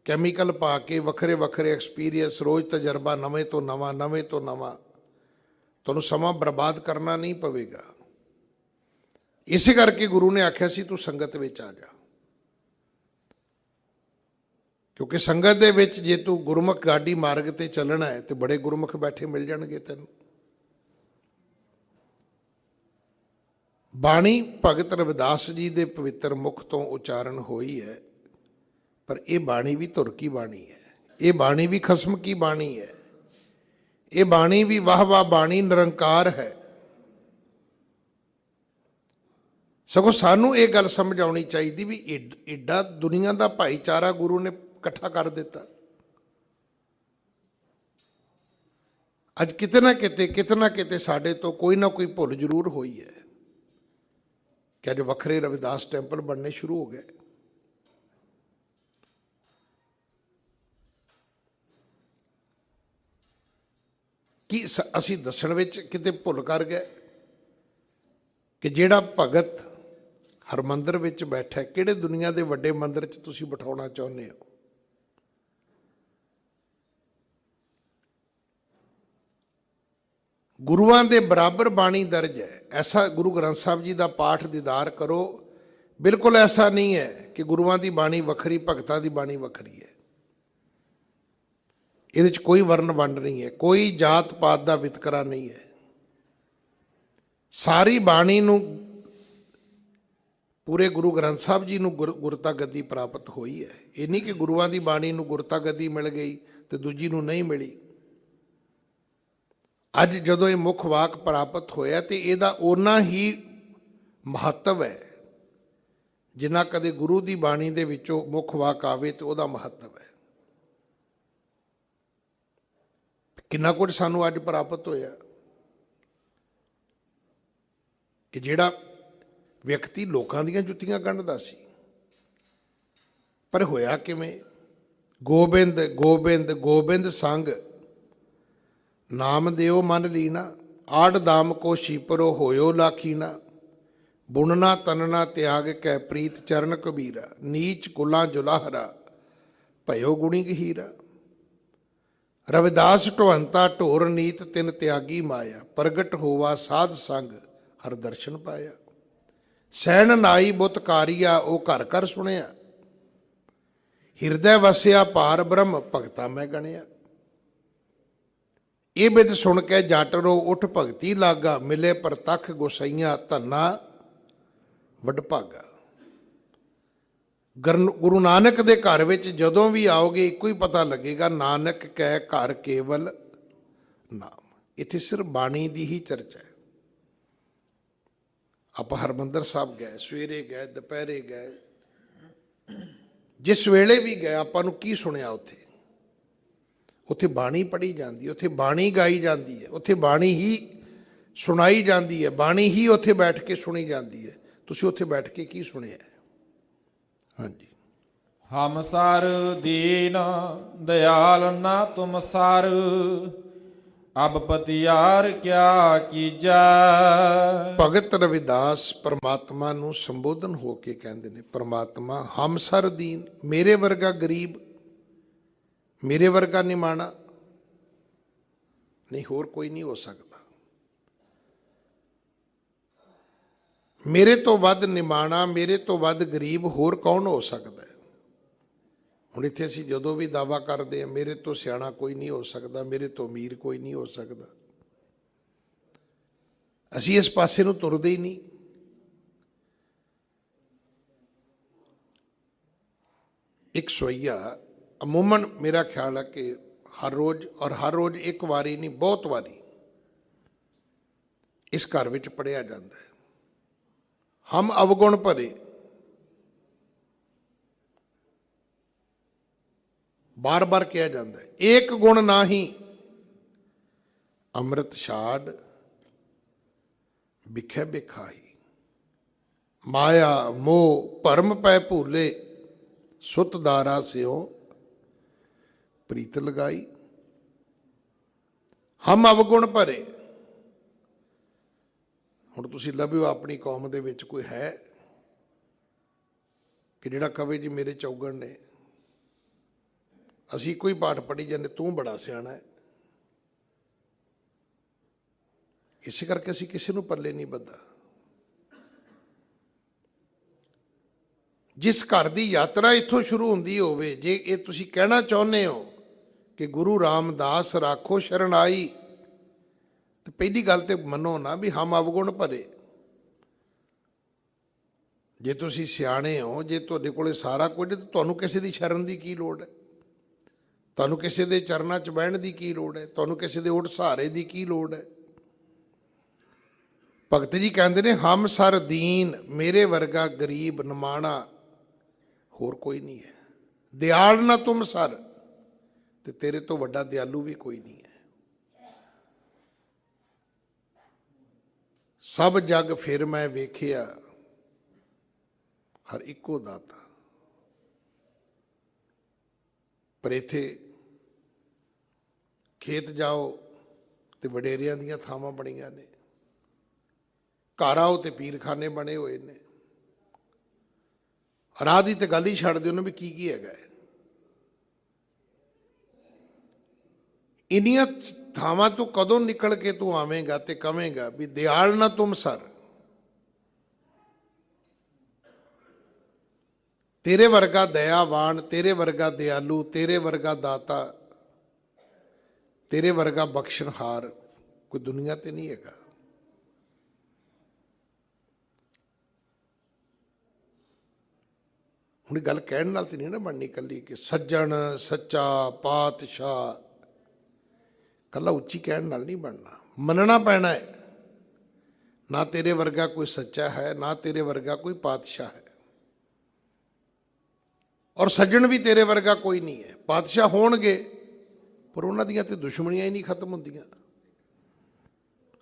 ਕੈਮੀਕਲ ਪਾ ਕੇ ਵੱਖਰੇ ਵੱਖਰੇ ਐਕਸਪੀਰੀਅੰਸ, ਰੋਜ਼ ਤਜਰਬਾ, ਨਵੇਂ ਤੋਂ ਨਵਾਂ, ਨਵੇਂ ਤੋਂ ਨਵਾਂ, ਤੁਹਾਨੂੰ ਸਮਾਂ ਬਰਬਾਦ ਕਰਨਾ ਨਹੀਂ ਪਵੇਗਾ। ਇਸੇ ਕਰਕੇ ਗੁਰੂ ਨੇ ਆਖਿਆ ਸੀ ਤੂੰ ਸੰਗਤ ਵਿੱਚ ਆ ਜਾ, ਕਿਉਂਕਿ ਸੰਗਤ ਦੇ ਵਿੱਚ ਜੇ ਤੂੰ ਗੁਰਮੁਖ ਗਾਡੀ ਮਾਰਗ ਤੇ ਚੱਲਣਾ ਹੈ ਤੇ ਬੜੇ ਗੁਰਮੁਖ ਬੈਠੇ ਮਿਲ ਜਾਣਗੇ ਤੈਨੂੰ। ਬਾਣੀ ਭਗਤ ਰਵਿਦਾਸ ਜੀ ਦੇ ਪਵਿੱਤਰ ਮੁਖ ਤੋਂ ਉਚਾਰਨ ਹੋਈ ਹੈ, ਪਰ ਇਹ ਬਾਣੀ ਵੀ ਧੁਰ ਕੀ ਬਾਣੀ ਹੈ। ਇਹ ਬਾਣੀ ਵੀ ਖਸਮ ਕੀ ਬਾਣੀ ਹੈ। ਇਹ ਬਾਣੀ ਵੀ ਵਾਹ ਵਾਹ ਬਾਣੀ ਨਿਰੰਕਾਰ ਹੈ। ਸਗੋਂ ਸਾਨੂੰ ਇਹ ਗੱਲ ਸਮਝ ਆਉਣੀ ਚਾਹੀਦੀ ਵੀ ਏਡਾ ਦੁਨੀਆ ਦਾ ਭਾਈਚਾਰਾ ਗੁਰੂ ਨੇ ਇਕੱਠਾ ਕਰ ਦਿੱਤਾ। ਅੱਜ ਕਿਤੇ ਨਾ ਕਿਤੇ ਸਾਡੇ ਤੋਂ ਕੋਈ ਨਾ ਕੋਈ ਭੁੱਲ ਜ਼ਰੂਰ ਹੋਈ ਹੈ ਕਿ ਅੱਜ ਵੱਖਰੇ ਰਵਿਦਾਸ ਟੈਂਪਲ ਬਣਨੇ ਸ਼ੁਰੂ ਹੋ ਗਏ। ਕੀ ਅਸੀਂ ਦੱਸਣ ਵਿੱਚ ਕਿਤੇ ਭੁੱਲ ਕਰ ਗਏ ਕਿ ਜਿਹੜਾ ਭਗਤ ਹਰਮੰਦਰ ਵਿੱਚ ਬੈਠਾ, ਕਿਹੜੇ ਦੁਨੀਆ ਦੇ ਵੱਡੇ ਮੰਦਰ 'ਚ ਤੁਸੀਂ ਬਿਠਾਉਣਾ ਚਾਹੁੰਦੇ ਹੋ? ਗੁਰੂਆਂ ਦੇ ਬਰਾਬਰ ਬਾਣੀ ਦਰਜ ਹੈ। ਐਸਾ ਗੁਰੂ ਗ੍ਰੰਥ ਸਾਹਿਬ ਜੀ ਦਾ ਪਾਠ ਦੀਦਾਰ ਕਰੋ, ਬਿਲਕੁਲ ਐਸਾ ਨਹੀਂ ਹੈ ਕਿ ਗੁਰੂਆਂ ਦੀ ਬਾਣੀ ਵੱਖਰੀ, ਭਗਤਾਂ ਦੀ ਬਾਣੀ ਵੱਖਰੀ ਹੈ। ਇਹਦੇ 'ਚ ਕੋਈ ਵਰਨ ਵੰਡ ਨਹੀਂ ਹੈ, ਕੋਈ ਜਾਤ ਪਾਤ ਦਾ ਵਿਤਕਰਾ ਨਹੀਂ ਹੈ। ਸਾਰੀ ਬਾਣੀ ਨੂੰ ਪੂਰੇ ਗੁਰੂ ਗ੍ਰੰਥ ਸਾਹਿਬ ਜੀ ਨੂੰ ਗੁਰਤਾ ਗੱਦੀ ਪ੍ਰਾਪਤ ਹੋਈ ਹੈ। ਇਹ ਨਹੀਂ ਕਿ ਗੁਰੂਆਂ ਦੀ ਬਾਣੀ ਨੂੰ ਗੁਰਤਾ ਗੱਦੀ ਮਿਲ ਗਈ ਤੇ ਦੂਜੀ ਨੂੰ ਨਹੀਂ ਮਿਲੀ। ਅੱਜ ਜਦੋਂ ਇਹ ਮੁੱਖ ਵਾਕ ਪ੍ਰਾਪਤ ਹੋਇਆ ਤੇ ਇਹਦਾ ਓਨਾ ਹੀ ਮਹੱਤਵ ਹੈ ਜਿੰਨਾ ਕਦੇ ਗੁਰੂ ਦੀ ਬਾਣੀ ਦੇ ਵਿੱਚੋਂ ਮੁੱਖ ਵਾਕ ਆਵੇ ਤੇ ਉਹਦਾ ਮਹੱਤਵ ਹੈ। ਕਿੰਨਾ ਕੁਝ ਸਾਨੂੰ ਅੱਜ ਪ੍ਰਾਪਤ ਹੋਇਆ ਕਿ ਜਿਹੜਾ ਵਿਅਕਤੀ ਲੋਕਾਂ ਦੀਆਂ ਜੁੱਤੀਆਂ ਗੰਢਦਾ ਸੀ, ਪਰ ਹੋਇਆ ਕਿਵੇਂ? ਗੋਬਿੰਦ ਗੋਬਿੰਦ ਗੋਬਿੰਦ ਸੰਗ ਨਾਮ ਦਿਓ ਮਨ ਲੀਨਾ, ਆੜ ਦਾਮ ਕੋ ਸ਼ੀਪਰੋ ਹੋਇਓ ਲਾਖੀਨਾ, ਬੁਣਨਾ ਤਨਨਾ ਤਿਆਗ ਕੈ ਪ੍ਰੀਤ ਚਰਨ ਕਬੀਰਾ, ਨੀਚ ਕੁਲਾਂ ਜੁਲਾਹਰਾ ਭਇਓ ਗੁਣੀ ਗਹੀਰਾ, ਰਵਿਦਾਸ ਢਵੰਤਾ ਢੋਰ ਨੀਤ ਤਿਨ ਤਿਆਗੀ ਮਾਇਆ, ਪ੍ਰਗਟ ਹੋਵਾ ਸਾਧ ਸੰਗ ਹਰ ਦਰਸ਼ਨ ਪਾਇਆ, ਸੈਣ ਨਾਈ ਬੁੱਤ ਕਾਰੀਆ ਉਹ ਘਰ ਘਰ ਸੁਣਿਆ, ਹਿਰਦੈ ਵਸਿਆ ਭਾਰ ਬ੍ਰਹਮ ਭਗਤਾ ਮੈਂ ਗਣਿਆ, ਇਹ ਬਿਦ ਸੁਣ ਕੇ ਜਾਟਰੋ ਉੱਠ ਭਗਤੀ ਲਾਗਾ, ਮਿਲੇ ਪ੍ਰਤੱਖ ਗੁਸਈਆਂ ਧੰਨਾ ਵਡਭਾਗਾ। ਗੁਰੂ ਨਾਨਕ ਦੇ ਘਰ ਵਿੱਚ ਜਦੋਂ ਵੀ ਆਓਗੇ ਇੱਕੋ ਹੀ ਪਤਾ ਲੱਗੇਗਾ, ਨਾਨਕ ਕੈ ਘਰ ਕੇਵਲ ਨਾਮ। ਇੱਥੇ ਸਿਰਫ ਬਾਣੀ ਦੀ ਹੀ ਚਰਚਾ ਹੈ। ਆਪਾਂ ਹਰਿਮੰਦਰ ਸਾਹਿਬ ਗਏ, ਸਵੇਰੇ ਗਏ, ਦੁਪਹਿਰੇ ਗਏ, ਜਿਸ ਵੇਲੇ ਵੀ ਗਏ ਆਪਾਂ ਨੂੰ ਕੀ ਸੁਣਿਆ? ਉੱਥੇ ਬਾਣੀ ਪੜ੍ਹੀ ਜਾਂਦੀ ਹੈ, ਉੱਥੇ ਬਾਣੀ ਗਾਈ ਜਾਂਦੀ ਹੈ, ਉੱਥੇ ਬਾਣੀ ਹੀ ਸੁਣਾਈ ਜਾਂਦੀ ਹੈ, ਬਾਣੀ ਹੀ ਉੱਥੇ ਬੈਠ ਕੇ ਸੁਣੀ ਜਾਂਦੀ ਹੈ। ਤੁਸੀਂ ਉੱਥੇ ਬੈਠ ਕੇ ਕੀ ਸੁਣਿਆ? ਹਾਂਜੀ। ਹਮ ਸਰ ਦੀਨ ਦਇਆਲ ਨਾ ਤੁਮ ਸਰ, ਅਬ ਪਤਿਆਰ ਕਿਆ ਕੀਜੈ। ਭਗਤ ਰਵਿਦਾਸ ਪਰਮਾਤਮਾ ਨੂੰ ਸੰਬੋਧਨ ਹੋ ਕੇ ਕਹਿੰਦੇ ਨੇ, ਪਰਮਾਤਮਾ ਹਮ ਸਰ ਦੀਨ, ਮੇਰੇ ਵਰਗਾ ਗਰੀਬ, ਮੇਰੇ ਵਰਗਾ ਨਿਮਾਣਾ ਨਹੀਂ, ਹੋਰ ਕੋਈ ਨਹੀਂ ਹੋ ਸਕਦਾ। ਮੇਰੇ ਤੋਂ ਵੱਧ ਨਿਮਾਣਾ, ਮੇਰੇ ਤੋਂ ਵੱਧ ਗਰੀਬ ਹੋਰ ਕੌਣ ਹੋ ਸਕਦਾ ਹੈ? ਹੁਣ ਇੱਥੇ ਅਸੀਂ ਜਦੋਂ ਵੀ ਦਾਅਵਾ ਕਰਦੇ ਹਾਂ ਮੇਰੇ ਤੋਂ ਸਿਆਣਾ ਕੋਈ ਨਹੀਂ ਹੋ ਸਕਦਾ, ਮੇਰੇ ਤੋਂ ਅਮੀਰ ਕੋਈ ਨਹੀਂ ਹੋ ਸਕਦਾ, ਅਸੀਂ ਇਸ ਪਾਸੇ ਨੂੰ ਤੁਰਦੇ ਹੀ ਨਹੀਂ। ਇੱਕ ਸਵਈਆ ਅਮੂਮਨ ਮੇਰਾ ਖਿਆਲ ਹੈ ਕਿ ਹਰ ਰੋਜ਼, ਔਰ ਹਰ ਰੋਜ਼ ਇੱਕ ਵਾਰੀ ਨਹੀਂ ਬਹੁਤ ਵਾਰੀ ਇਸ ਘਰ ਵਿੱਚ ਪੜ੍ਹਿਆ ਜਾਂਦਾ ਹੈ, ਹਮ ਅਵਗੁਣ ਭਰੇ। ਬਾਰ ਬਾਰ ਕਿਹਾ ਜਾਂਦਾ ਹੈ, ਏਕ ਗੁਣ ਨਾਹੀ ਅੰਮ੍ਰਿਤ ਛਾੜ ਬਿਖੈ ਬਿਖਾਈ, ਮਾਇਆ ਮੋਹ ਭਰਮ ਪੈ ਭੂਲੇ, ਸੁਤ ਦਾਰਾ ਸਿਓ ਪ੍ਰੀਤ ਲਗਾਈ। ਹਮ ਅਵਗੁਣ ਭਰੇ। ਹੁਣ ਤੁਸੀਂ ਲੱਭਿਓ ਆਪਣੀ ਕੌਮ ਦੇ ਵਿੱਚ ਕੋਈ ਹੈ ਕਿ ਜਿਹੜਾ ਕਵੇ ਜੀ ਮੇਰੇ ਚੌਗਣ ਨੇ, ਅਸੀਂ ਕੋਈ ਪਾਠ ਪੜ੍ਹੀ ਜਾਂਦੇ, ਤੂੰ ਬੜਾ ਸਿਆਣਾ ਹੈ। ਇਸੇ ਕਰਕੇ ਅਸੀਂ ਕਿਸੇ ਨੂੰ ਪੱਲੇ ਨਹੀਂ ਬੱਧਾ। ਜਿਸ ਘਰ ਦੀ ਯਾਤਰਾ ਇੱਥੋਂ ਸ਼ੁਰੂ ਹੁੰਦੀ ਹੋਵੇ, ਜੇ ਇਹ ਤੁਸੀਂ ਕਹਿਣਾ ਚਾਹੁੰਦੇ ਹੋ ਕਿ ਗੁਰੂ ਰਾਮਦਾਸ ਰਾਖੋ ਸ਼ਰਣਾਈ, ਤੇ ਪਹਿਲੀ ਗੱਲ ਤੇ ਮੰਨੋ ਨਾ ਵੀ ਹਮ ਅਵਗੁਣ ਭਰੇ। ਜੇ ਤੁਸੀਂ ਸਿਆਣੇ ਹੋ, ਜੇ ਤੁਹਾਡੇ ਕੋਲੇ ਸਾਰਾ ਕੁਝ, ਤਾਂ ਤੁਹਾਨੂੰ ਕਿਸੇ ਦੀ ਸ਼ਰਨ ਦੀ ਕੀ ਲੋੜ ਹੈ? ਤੁਹਾਨੂੰ ਕਿਸੇ ਦੇ ਚਰਨਾਂ 'ਚ ਬਹਿਣ ਦੀ ਕੀ ਲੋੜ ਹੈ? ਤੁਹਾਨੂੰ ਕਿਸੇ ਦੇ ਓਟ ਸਹਾਰੇ ਦੀ ਕੀ ਲੋੜ ਹੈ? ਭਗਤ ਜੀ ਕਹਿੰਦੇ ਨੇ ਹਮ ਸਰ ਦੀਨ, ਮੇਰੇ ਵਰਗਾ ਗਰੀਬ ਨਿਮਾਣਾ ਹੋਰ ਕੋਈ ਨਹੀਂ ਹੈ। ਦਿਆਲ ਨਾ ਤੁਮ ਸਰ, ਤੇ ਤੇਰੇ ਤੋਂ ਵੱਡਾ ਦਿਆਲੂ ਵੀ ਕੋਈ ਨਹੀਂ ਹੈ। ਸਭ ਜਗ ਫਿਰ ਮੈਂ ਵੇਖਿਆ, ਹਰ ਇੱਕੋ ਦਾਤਾ। ਪਰ ਇੱਥੇ ਖੇਤ ਜਾਓ ਤੇ ਵਡੇਰਿਆਂ ਦੀਆਂ ਥਾਵਾਂ ਬਣੀਆਂ ਨੇ, ਘਰ ਆਓ ਤੇ ਪੀਰਖਾਨੇ ਬਣੇ ਹੋਏ ਨੇ। ਰਾਹ ਦੀ ਤੇ ਗੱਲ ਹੀ ਛੱਡ ਦਿਓ ਨਾ ਵੀ ਕੀ ਕੀ ਹੈਗਾ। ਇੰਨੀਆਂ ਥਾਵਾਂ ਤੋਂ ਕਦੋਂ ਨਿਕਲ ਕੇ ਤੂੰ ਆਵੇਂਗਾ ਤੇ ਕਵੇਂਗਾ ਵੀ ਦਿਆਲ ਨਾ ਤੁਮ ਸਰ, ਤੇਰੇ ਵਰਗਾ ਦਇਆਵਾਨ, ਤੇਰੇ ਵਰਗਾ ਦਿਆਲੂ, ਤੇਰੇ ਵਰਗਾ ਦਾਤਾ, ਤੇਰੇ ਵਰਗਾ ਬਖਸ਼ਣਹਾਰ ਕੋਈ ਦੁਨੀਆ ਤੇ ਨਹੀਂ ਹੈਗਾ। ਹੁਣ ਇਹ ਗੱਲ ਕਹਿਣ ਨਾਲ ਤੇ ਨਹੀਂ ਨਾ ਬਣਨੀ ਇਕੱਲੀ ਕਿ ਸੱਜਣ ਸੱਚਾ ਪਾਤਸ਼ਾਹ, ਇਕੱਲਾ ਉੱਚੀ ਕਹਿਣ ਨਾਲ ਨਹੀਂ ਬਣਨਾ, ਮੰਨਣਾ ਪੈਣਾ ਹੈ ਨਾ ਤੇਰੇ ਵਰਗਾ ਕੋਈ ਸੱਚਾ ਹੈ, ਨਾ ਤੇਰੇ ਵਰਗਾ ਕੋਈ ਪਾਤਸ਼ਾਹ ਹੈ, ਔਰ ਸੱਜਣ ਵੀ ਤੇਰੇ ਵਰਗਾ ਕੋਈ ਨਹੀਂ ਹੈ। ਪਾਤਸ਼ਾਹ ਹੋਣਗੇ ਪਰ ਉਹਨਾਂ ਦੀਆਂ ਤੇ ਦੁਸ਼ਮਣੀਆਂ ਹੀ ਨਹੀਂ ਖਤਮ ਹੁੰਦੀਆਂ,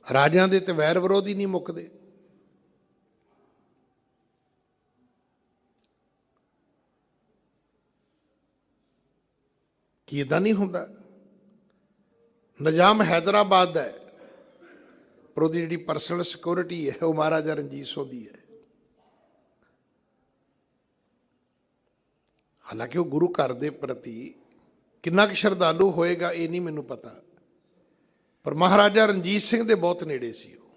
ਰਾਜਿਆਂ ਦੇ ਤੇ ਵੈਰ ਵਿਰੋਧ ਹੀ ਨਹੀਂ ਮੁੱਕਦੇ। ਕੀ ਇਦਾਂ ਨਹੀਂ ਹੁੰਦਾ? ਨਿਜ਼ਾਮ ਹੈਦਰਾਬਾਦ ਦਾ ਹੈ ਪਰ ਉਹਦੀ ਜਿਹੜੀ ਪਰਸਨਲ ਸਿਕਿਉਰਿਟੀ ਹੈ ਉਹ ਮਹਾਰਾਜਾ ਰਣਜੀਤ ਸਿੰਘ ਦੀ ਹੈ। ਹਾਲਾਂਕਿ ਉਹ ਗੁਰੂ ਘਰ ਦੇ ਪ੍ਰਤੀ ਕਿੰਨਾ ਕੁ ਸ਼ਰਧਾਲੂ ਹੋਏਗਾ ਇਹ ਨਹੀਂ ਮੈਨੂੰ ਪਤਾ, ਪਰ ਮਹਾਰਾਜਾ ਰਣਜੀਤ ਸਿੰਘ ਦੇ ਬਹੁਤ ਨੇੜੇ ਸੀ ਉਹ।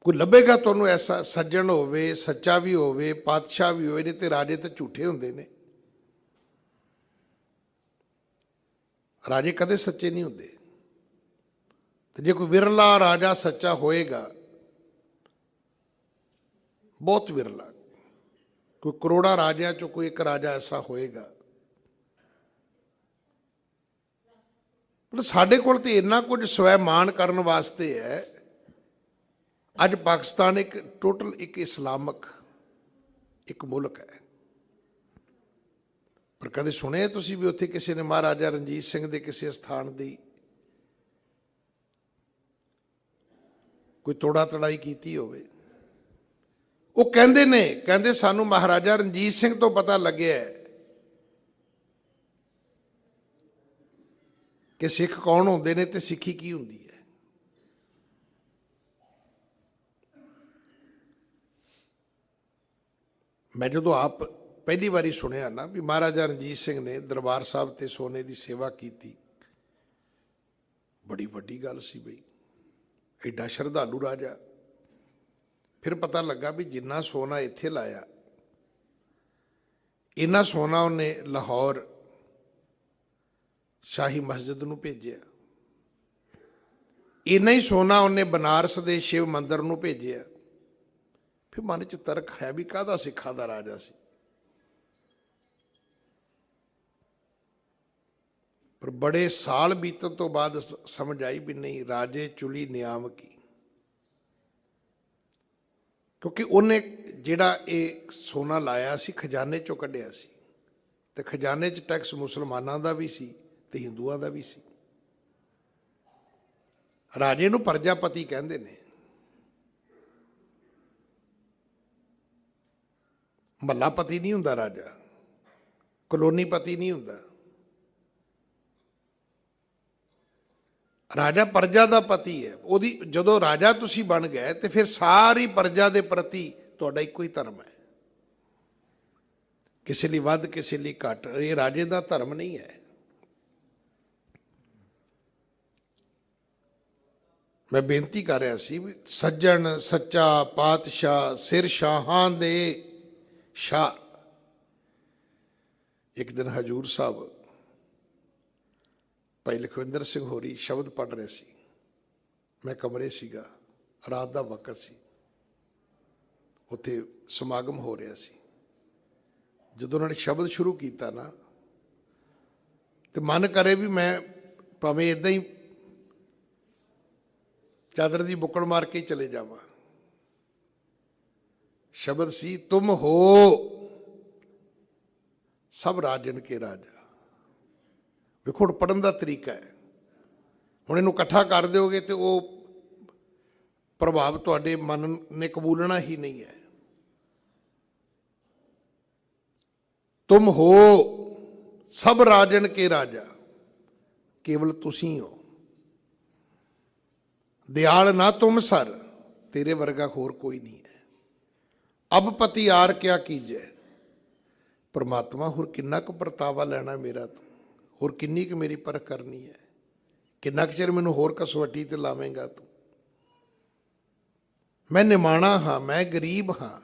ਕੋਈ ਲੱਭੇਗਾ ਤੁਹਾਨੂੰ ਐਸਾ ਸੱਜਣ ਹੋਵੇ, ਸੱਚਾ ਵੀ ਹੋਵੇ, ਪਾਤਸ਼ਾਹ ਵੀ ਹੋਵੇ, ਨਹੀਂ ਤੇ ਰਾਜੇ ਤਾਂ ਝੂਠੇ ਹੁੰਦੇ ਨੇ, ਰਾਜੇ ਕਦੇ ਸੱਚੇ ਨਹੀਂ ਹੁੰਦੇ। ਤੇ ਜੇ ਕੋਈ ਵਿਰਲਾ ਰਾਜਾ ਸੱਚਾ ਹੋਏਗਾ, ਬਹੁਤ ਵਿਰਲਾ, ਕੋਈ ਕਰੋੜਾਂ ਰਾਜਿਆਂ ਚੋਂ ਕੋਈ ਇੱਕ ਰਾਜਾ ਐਸਾ ਹੋਏਗਾ। ਪਰ ਸਾਡੇ ਕੋਲ ਤੇ ਇੰਨਾ ਕੁਝ ਸਵੈਮਾਨ ਕਰਨ ਵਾਸਤੇ ਹੈ। ਅੱਜ ਪਾਕਿਸਤਾਨ ਇੱਕ ਟੋਟਲ ਇੱਕ ਇਸਲਾਮਕ ਇੱਕ ਮੁਲਕ ਹੈ, ਪਰ ਕਦੇ ਸੁਣਿਆ ਤੁਸੀਂ ਵੀ ਉੱਥੇ ਕਿਸੇ ਨੇ ਮਹਾਰਾਜਾ ਰਣਜੀਤ ਸਿੰਘ ਦੇ ਕਿਸੇ ਸਥਾਨ ਦੀ ਕੋਈ ਤੋੜਾ ਤੜਾਈ ਕੀਤੀ ਹੋਵੇ? ਉਹ ਕਹਿੰਦੇ ਸਾਨੂੰ ਮਹਾਰਾਜਾ ਰਣਜੀਤ ਸਿੰਘ ਤੋਂ ਪਤਾ ਲੱਗਿਆ ਕਿ ਸਿੱਖ ਕੌਣ ਹੁੰਦੇ ਨੇ ਤੇ ਸਿੱਖੀ ਕੀ ਹੁੰਦੀ ਹੈ। ਮੈਂ ਜਦੋਂ ਆਪ ਪਹਿਲੀ ਵਾਰੀ ਸੁਣਿਆ ਨਾ ਵੀ ਮਹਾਰਾਜਾ ਰਣਜੀਤ ਸਿੰਘ ਨੇ ਦਰਬਾਰ ਸਾਹਿਬ ਤੇ ਸੋਨੇ ਦੀ ਸੇਵਾ ਕੀਤੀ, ਬੜੀ ਵੱਡੀ ਗੱਲ ਸੀ ਬਈ, ਐਡਾ ਸ਼ਰਧਾਲੂ ਰਾਜਾ। ਫਿਰ ਪਤਾ ਲੱਗਾ ਵੀ ਜਿੰਨਾ ਸੋਨਾ ਇੱਥੇ ਲਾਇਆ, ਇੰਨਾ ਸੋਨਾ ਉਹਨੇ ਲਾਹੌਰ ਸ਼ਾਹੀ ਮਸਜਿਦ ਨੂੰ ਭੇਜਿਆ, ਇੰਨਾ ਹੀ ਸੋਨਾ ਉਹਨੇ ਬਨਾਰਸ ਦੇ ਸ਼ਿਵ ਮੰਦਿਰ ਨੂੰ ਭੇਜਿਆ। ਫਿਰ ਮਨ 'ਚ ਤਰਕ ਹੈ ਵੀ ਕਾਹਦਾ ਸਿੱਖਾਂ ਦਾ ਰਾਜਾ ਸੀ। ਪਰ ਬੜੇ ਸਾਲ ਬੀਤਣ ਤੋਂ ਬਾਅਦ ਸਮਝ ਆਈ ਵੀ ਨਹੀਂ, ਰਾਜੇ ਚੁਲੀ ਨਿਆਮ ਕੀ, ਕਿਉਂਕਿ ਉਹਨੇ ਜਿਹੜਾ ਇਹ ਸੋਨਾ ਲਾਇਆ ਸੀ ਖਜ਼ਾਨੇ ਚੋਂ ਕੱਢਿਆ ਸੀ, ਤੇ ਖਜ਼ਾਨੇ 'ਚ ਟੈਕਸ ਮੁਸਲਮਾਨਾਂ ਦਾ ਵੀ ਸੀ ਤੇ ਹਿੰਦੂਆਂ ਦਾ ਵੀ ਸੀ। ਰਾਜੇ ਨੂੰ ਪ੍ਰਜਾਪਤੀ ਕਹਿੰਦੇ ਨੇ, ਮੱਲਾਪਤੀ ਨਹੀਂ ਹੁੰਦਾ ਰਾਜਾ, ਕਲੋਨੀਪਤੀ ਨਹੀਂ ਹੁੰਦਾ। ਰਾਜਾ ਪ੍ਰਜਾ ਦਾ ਪਤੀ ਹੈ। ਉਹਦੀ ਜਦੋਂ ਰਾਜਾ ਤੁਸੀਂ ਬਣ ਗਏ ਤੇ ਫਿਰ ਸਾਰੀ ਪ੍ਰਜਾ ਦੇ ਪ੍ਰਤੀ ਤੁਹਾਡਾ ਇੱਕੋ ਹੀ ਧਰਮ ਹੈ, ਕਿਸੇ ਲਈ ਵੱਧ ਕਿਸੇ ਲਈ ਘੱਟ। ਇਹ ਰਾਜੇ ਦਾ ਧਰਮ ਨਹੀਂ ਹੈ। ਮੈਂ ਬੇਨਤੀ ਕਰ ਰਿਹਾ ਸੀ ਵੀ ਸੱਜਣ ਸੱਚਾ ਪਾਤਸ਼ਾਹ ਸਿਰ ਸ਼ਾਹਾਂ ਦੇ ਸ਼ਾਹ। ਇੱਕ ਦਿਨ ਹਜੂਰ ਸਾਹਿਬ ਭਾਈ ਲਖਵਿੰਦਰ ਸਿੰਘ ਹੋਰੀ ਸ਼ਬਦ ਪੜ੍ਹ ਰਹੇ ਸੀ, ਮੈਂ ਕਮਰੇ ਸੀਗਾ, ਰਾਤ ਦਾ ਵਕਤ ਸੀ, ਉੱਥੇ ਸਮਾਗਮ ਹੋ ਰਿਹਾ ਸੀ। ਜਦੋਂ ਉਹਨਾਂ ਨੇ ਸ਼ਬਦ ਸ਼ੁਰੂ ਕੀਤਾ ਨਾ, ਤੇ ਮਨ ਕਰੇ ਵੀ ਮੈਂ ਭਾਵੇਂ ਇੱਦਾਂ ਹੀ ਚਾਦਰ ਦੀ ਬੁੱਕਲ ਮਾਰ ਕੇ ਚਲੇ ਜਾਵਾਂ। ਸ਼ਬਦ ਸੀ, ਤੁਮ ਹੋ ਸਭ ਰਾਜਨ ਕੇ ਰਾਜਾ। ਵੇਖੋ ਹੁਣ ਪੜ੍ਹਨ ਦਾ ਤਰੀਕਾ ਹੈ, ਹੁਣ ਇਹਨੂੰ ਇਕੱਠਾ ਕਰ ਦਿਓਗੇ ਤੇ ਉਹ ਪ੍ਰਭਾਵ ਤੁਹਾਡੇ ਮਨ ਨੇ ਕਬੂਲਣਾ ਹੀ ਨਹੀਂ ਹੈ। ਤੁਮ ਹੋ ਸਭ ਰਾਜਨ ਕੇ ਰਾਜਾ, ਕੇਵਲ ਤੁਸੀਂ ਹੋ। ਦਿਆਲ ਨਾ ਤੁਮ ਸਰ, ਤੇਰੇ ਵਰਗਾ ਹੋਰ ਕੋਈ ਨਹੀਂ ਹੈ। ਅਬ ਪਤੀ ਆਰ ਕਿਆ ਕੀਜੈ, ਪਰਮਾਤਮਾ ਹੋਰ ਕਿੰਨਾ ਕੁ ਪਰਤਾਵਾ ਲੈਣਾ ਮੇਰਾ ਤੂੰ, ਹੋਰ ਕਿੰਨੀ ਕੁ ਮੇਰੀ ਪਰਖ ਕਰਨੀ ਹੈ, ਕਿੰਨਾ ਕੁ ਚਿਰ ਮੈਨੂੰ ਹੋਰ ਕਸਵੱਟੀ ਤੇ ਲਾਵੇਂਗਾ ਤੂੰ। ਮੈਂ ਨਿਮਾਣਾ ਹਾਂ, ਮੈਂ ਗਰੀਬ ਹਾਂ,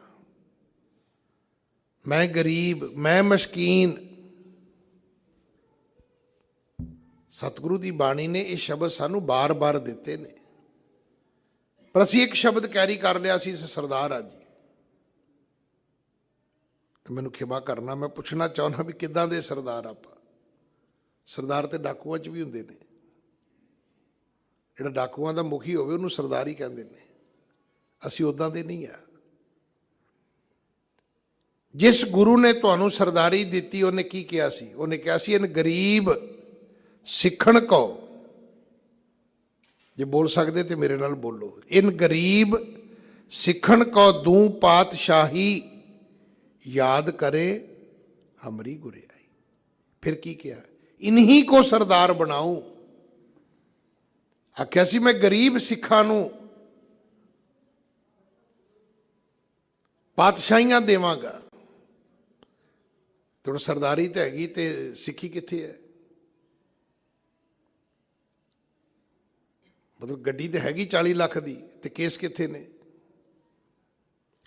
ਮੈਂ ਗਰੀਬ, ਮੈਂ ਮਸਕੀਨ। ਸਤਿਗੁਰੂ ਦੀ ਬਾਣੀ ਨੇ ਇਹ ਸ਼ਬਦ ਸਾਨੂੰ ਬਾਰ-ਬਾਰ ਦਿੱਤੇ ਨੇ, ਪਰ ਅਸੀਂ ਇੱਕ ਸ਼ਬਦ ਕੈਰੀ ਕਰ ਲਿਆ ਸੀ ਸਰਦਾਰ ਆ ਜੀ। ਤੇ ਮੈਨੂੰ ਖਿਮਾ ਕਰਨਾ, ਮੈਂ ਪੁੱਛਣਾ ਚਾਹੁੰਦਾ ਵੀ ਕਿੱਦਾਂ ਦੇ ਸਰਦਾਰ ਆਪਾਂ? ਸਰਦਾਰ ਤੇ ਡਾਕੂਆਂ 'ਚ ਵੀ ਹੁੰਦੇ ਨੇ। ਜਿਹੜਾ ਡਾਕੂਆਂ ਦਾ ਮੁਖੀ ਹੋਵੇ ਉਹਨੂੰ ਸਰਦਾਰ ਹੀ ਕਹਿੰਦੇ ਨੇ। ਅਸੀਂ ਉੱਦਾਂ ਦੇ ਨਹੀਂ ਆ। ਜਿਸ ਗੁਰੂ ਨੇ ਤੁਹਾਨੂੰ ਸਰਦਾਰੀ ਦਿੱਤੀ ਉਹਨੇ ਕੀ ਕਿਹਾ ਸੀ? ਉਹਨੇ ਕਿਹਾ ਸੀ ਇਨ ਗਰੀਬ ਸਿੱਖਣ ਕੋ, ਜੇ ਬੋਲ ਸਕਦੇ ਤੇ ਮੇਰੇ ਨਾਲ ਬੋਲੋ, ਇਨ ਗਰੀਬ ਸਿੱਖਣ ਕੋ ਦੂੰ ਪਾਤਸ਼ਾਹੀ याद करे हमरी गुरियाई। फिर की किया? इन्हीं को सरदार बनाऊं। आख्या सी मैं गरीब सिखा नूं पातशाहियां देवांगा। तो सरदारी तो हैगी ते सिखी किथे है? मतलब गड्डी तो हैगी 40 लाख दी ते केस किथे ने?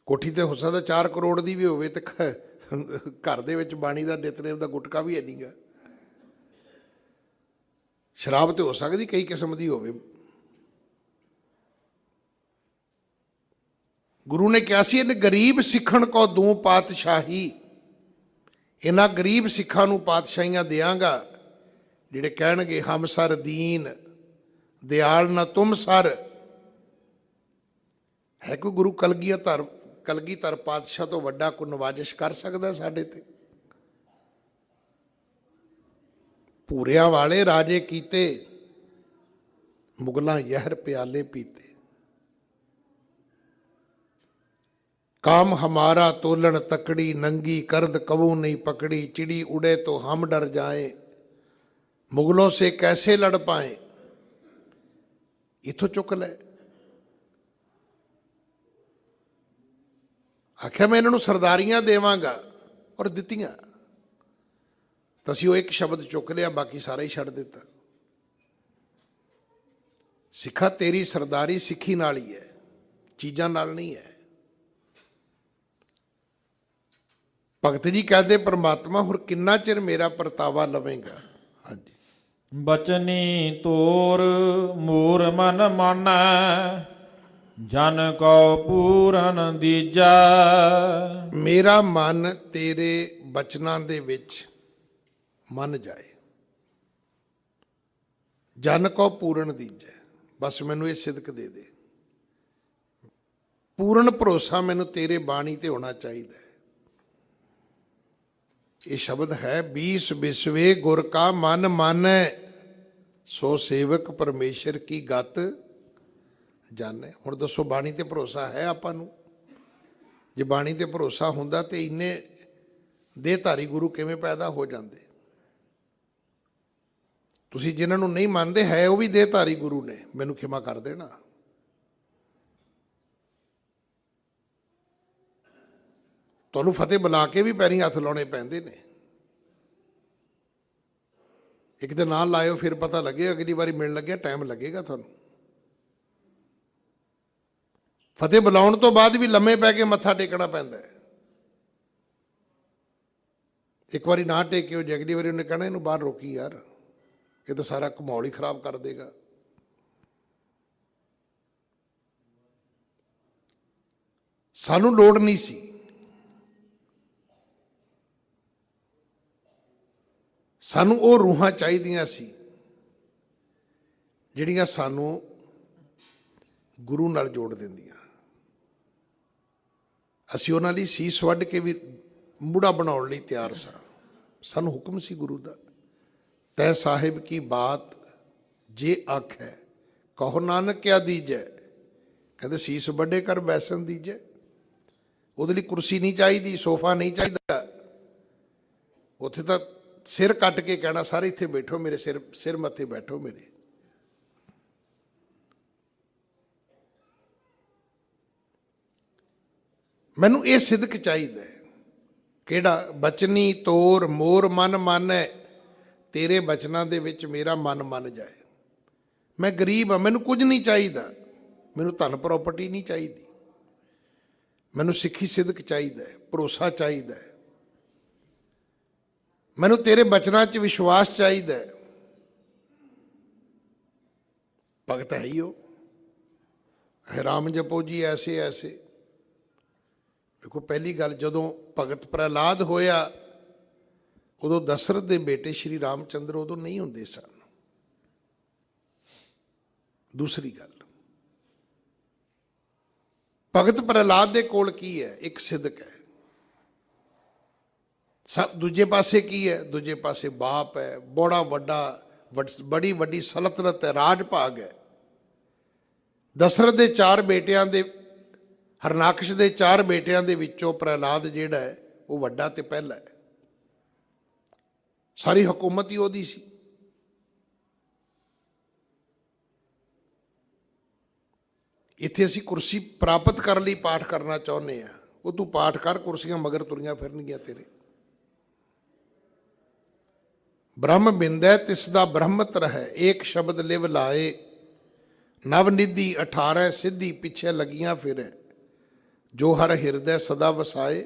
ਕੋਠੀ ਤੇ ਹੋ ਸਕਦਾ 4 ਕਰੋੜ ਦੀ ਵੀ ਹੋਵੇ ਤੇ ਘਰ ਦੇ ਵਿੱਚ ਬਾਣੀ ਦਾ ਨਿਤਨੇਮ ਦਾ ਗੁਟਕਾ ਵੀ ਹੈ ਨਹੀਂਗਾ। ਸ਼ਰਾਬ ਤੇ ਹੋ ਸਕਦੀ ਕਈ ਕਿਸਮ ਦੀ ਹੋਵੇ। ਗੁਰੂ ਨੇ ਕਿਹਾ ਸੀ ਇਹਨੇ ਗਰੀਬ ਸਿੱਖਣ ਕੋ ਦੂੰ ਪਾਤਸ਼ਾਹੀ, ਇਹਨਾਂ ਗਰੀਬ ਸਿੱਖਾਂ ਨੂੰ ਪਾਤਸ਼ਾਹੀਆਂ ਦਿਆਂਗਾ ਜਿਹੜੇ ਕਹਿਣਗੇ ਹਮ ਸਰ ਦੀਨ ਦਿਆਲ ਨਾ ਤੁਮ ਸਰ। ਹੈ ਕੋਈ ਗੁਰੂ ਕਲਗੀਧਰ ਪਾਤਸ਼ਾਹ ਤੋਂ ਵੱਡਾ ਕੋਈ ਨਵਾਜ਼ਿਸ਼ ਕਰ ਸਕਦਾ ਸਾਡੇ ਤੇ? ਭੂਰਿਆਂ ਵਾਲੇ ਰਾਜੇ ਕੀਤੇ, ਮੁਗਲਾਂ ਯਹਿਰ ਪਿਆਲੇ ਪੀਤੇ। काम हमारा तोलन तकड़ी नंगी करद कबू नहीं पकड़ी, चिड़ी उड़े तो हम डर जाए, मुगलों से कैसे लड़ पाए। इथों चुक ले। आख्या मैं इन्हों सरदारियां देवांगा और दित्तियां। तो असीं वो एक शब्द चुक लिया, बाकी सारा ही छड़ दिता। सिखा तेरी सरदारी सिखी नाल ही है, चीज़ां नाल नहीं है। भगत जी कहते परमात्मा हुर किन्ना चिर मेरा परतावा लवेगा। हाँ जी। बचनी तोर मूर मन माना, जन को पूरन दीजा। मेरा मन तेरे बचनां दे विच मन जाए, जन को पूरन दीजा। बस मैनू ये सिदक दे दे, पूर्ण भरोसा मैनू तेरे बाणी ते होना चाहिए। ये शब्द है 20 बिस्वे गुर का मन मानै, सो सेवक परमेश्वर की गत जाने। हुण दसो बाणी ते भरोसा है आपां नूं? जे बाणी ते भरोसा हुंदा ते इन्ने देहधारी गुरु किवें पैदा हो जांदे? तुसीं जिन्हां नूं नहीं मानदे है वो भी देहधारी गुरु ने, मैनूं खिमा कर देना। ਤੁਹਾਨੂੰ ਫਤਿਹ ਬੁਲਾ ਕੇ ਵੀ ਪੈਰੀਂ ਹੱਥ ਲਾਉਣੇ ਪੈਂਦੇ ਨੇ। ਇੱਕ ਦਿਨ ਨਾਲ ਲਾਇਓ, ਫਿਰ ਪਤਾ ਲੱਗੇ, ਅਗਲੀ ਵਾਰੀ ਮਿਲਣ ਲੱਗਿਆ ਟਾਈਮ ਲੱਗੇਗਾ ਤੁਹਾਨੂੰ। ਫਤਿਹ ਬੁਲਾਉਣ ਤੋਂ ਬਾਅਦ ਵੀ ਲੰਮੇ ਪੈ ਕੇ ਮੱਥਾ ਟੇਕਣਾ ਪੈਂਦਾ ਹੈ। ਇੱਕ ਵਾਰੀ ਨਾ ਟੇਕਿਓ, ਜੇ ਅਗਲੀ ਵਾਰੀ ਉਹਨੇ ਕਹਿਣਾ ਇਹਨੂੰ ਬਾਹਰ ਰੋਕੀ ਯਾਰ, ਇਹ ਤਾਂ ਸਾਰਾ ਮਾਹੌਲ ਹੀ ਖਰਾਬ ਕਰ ਦੇਗਾ। ਸਾਨੂੰ ਲੋੜ ਨਹੀਂ ਸੀ, ਸਾਨੂੰ ਉਹ ਰੂਹਾਂ ਚਾਹੀਦੀਆਂ ਸੀ ਜਿਹੜੀਆਂ ਸਾਨੂੰ ਗੁਰੂ ਨਾਲ ਜੋੜ ਦਿੰਦੀਆਂ। ਅਸੀਂ ਉਹਨਾਂ ਲਈ ਸੀਸ ਵੱਢ ਕੇ ਵੀ ਮੂੜਾ ਬਣਾਉਣ ਲਈ ਤਿਆਰ ਸਾਂ। ਸਾਨੂੰ ਹੁਕਮ ਸੀ ਗੁਰੂ ਦਾ, ਤੈ ਸਾਹਿਬ ਕੀ ਬਾਤ ਜੇ ਆਖੈ ਕਹੋ ਨਾਨਕ ਕਿਆ ਦੀਜੈ। ਕਹਿੰਦੇ ਸੀਸ ਵੱਢੇ ਕਰ ਬੈਸਨ ਦੀਜੈ। ਉਹਦੇ ਲਈ ਕੁਰਸੀ ਨਹੀਂ ਚਾਹੀਦੀ, ਸੋਫਾ ਨਹੀਂ ਚਾਹੀਦਾ। ਉੱਥੇ ਤਾਂ ਸਿਰ ਕੱਟ ਕੇ ਕਹਿਣਾ ਸਾਰੇ ਇੱਥੇ ਬੈਠੋ, ਮੇਰੇ ਸਿਰ ਮੱਥੇ ਬੈਠੋ ਮੇਰੇ। ਮੈਨੂੰ ਇਹ ਸਿਦਕ ਚਾਹੀਦਾ ਹੈ। ਕਿਹੜਾ? ਬਚਨੀ ਤੋਰ ਮੋਰ ਮਨ ਮਾਨੈ, ਤੇਰੇ ਬਚਨਾਂ ਦੇ ਵਿੱਚ ਮੇਰਾ ਮਨ ਮੰਨ ਜਾਏ। ਮੈਂ ਗਰੀਬ ਹਾਂ, ਮੈਨੂੰ ਕੁਝ ਨਹੀਂ ਚਾਹੀਦਾ, ਮੈਨੂੰ ਧਨ ਪ੍ਰੋਪਰਟੀ ਨਹੀਂ ਚਾਹੀਦੀ, ਮੈਨੂੰ ਸਿੱਖੀ ਸਿਦਕ ਚਾਹੀਦਾ ਹੈ, ਭਰੋਸਾ ਚਾਹੀਦਾ ਹੈ, ਮੈਨੂੰ ਤੇਰੇ ਬਚਨਾਂ 'ਚ ਵਿਸ਼ਵਾਸ ਚਾਹੀਦਾ ਹੈ। ਭਗਤ ਹੈ ਹੀ ਉਹ ਹੈ। ਰਾਮ ਜਪੋ ਜੀ ਐਸੇ ਐਸੇ, ਦੇਖੋ ਪਹਿਲੀ ਗੱਲ, ਜਦੋਂ ਭਗਤ ਪ੍ਰਹਿਲਾਦ ਹੋਇਆ ਉਦੋਂ ਦਸ਼ਰਥ ਦੇ ਬੇਟੇ ਸ਼੍ਰੀ ਰਾਮਚੰਦਰ ਉਦੋਂ ਨਹੀਂ ਹੁੰਦੇ ਸਨ। ਦੂਸਰੀ ਗੱਲ, ਭਗਤ ਪ੍ਰਹਿਲਾਦ ਦੇ ਕੋਲ ਕੀ ਹੈ? ਇੱਕ ਸਿਦਕ ਹੈ। ਦੂਜੇ ਪਾਸੇ ਕੀ ਹੈ? ਦੂਜੇ ਪਾਸੇ ਬਾਪ ਹੈ, ਬੜੀ ਵੱਡੀ ਸਲਤਨਤ ਹੈ, ਰਾਜ ਭਾਗ ਹੈ। ਦਸ਼ਰਥ ਦੇ 4 ਬੇਟਿਆਂ ਦੇ, ਹਰਨਾਕਸ਼ ਦੇ 4 ਬੇਟਿਆਂ ਦੇ ਵਿੱਚੋਂ ਪ੍ਰਹਿਲਾਦ ਜਿਹੜਾ ਹੈ ਉਹ ਵੱਡਾ ਤੇ ਪਹਿਲਾ ਹੈ। ਸਾਰੀ ਹਕੂਮਤ ਹੀ ਉਹਦੀ ਸੀ। ਇੱਥੇ ਅਸੀਂ ਕੁਰਸੀ ਪ੍ਰਾਪਤ ਕਰਨ ਲਈ ਪਾਠ ਕਰਨਾ ਚਾਹੁੰਦੇ ਹਾਂ। ਉਹ ਤੂੰ ਪਾਠ ਕਰ, ਕੁਰਸੀਆਂ ਮਗਰ ਤੁਰੀਆਂ ਫਿਰਨਗੀਆਂ ਤੇਰੇ। ਬ੍ਰਹਮ ਬਿੰਦੈ ਤਿਸ ਦਾ ਬ੍ਰਹਮਤ ਰਹੈ, ਏਕ ਸ਼ਬਦ ਲਿਵ ਲਾਏ, ਨਵ ਨਿਧੀ 18 ਸਿੱਧੀ ਪਿੱਛੇ ਲੱਗੀਆਂ ਫਿਰੈ, ਜੋ ਹਰ ਹਿਰਦੈ ਸਦਾ ਵਸਾਏ।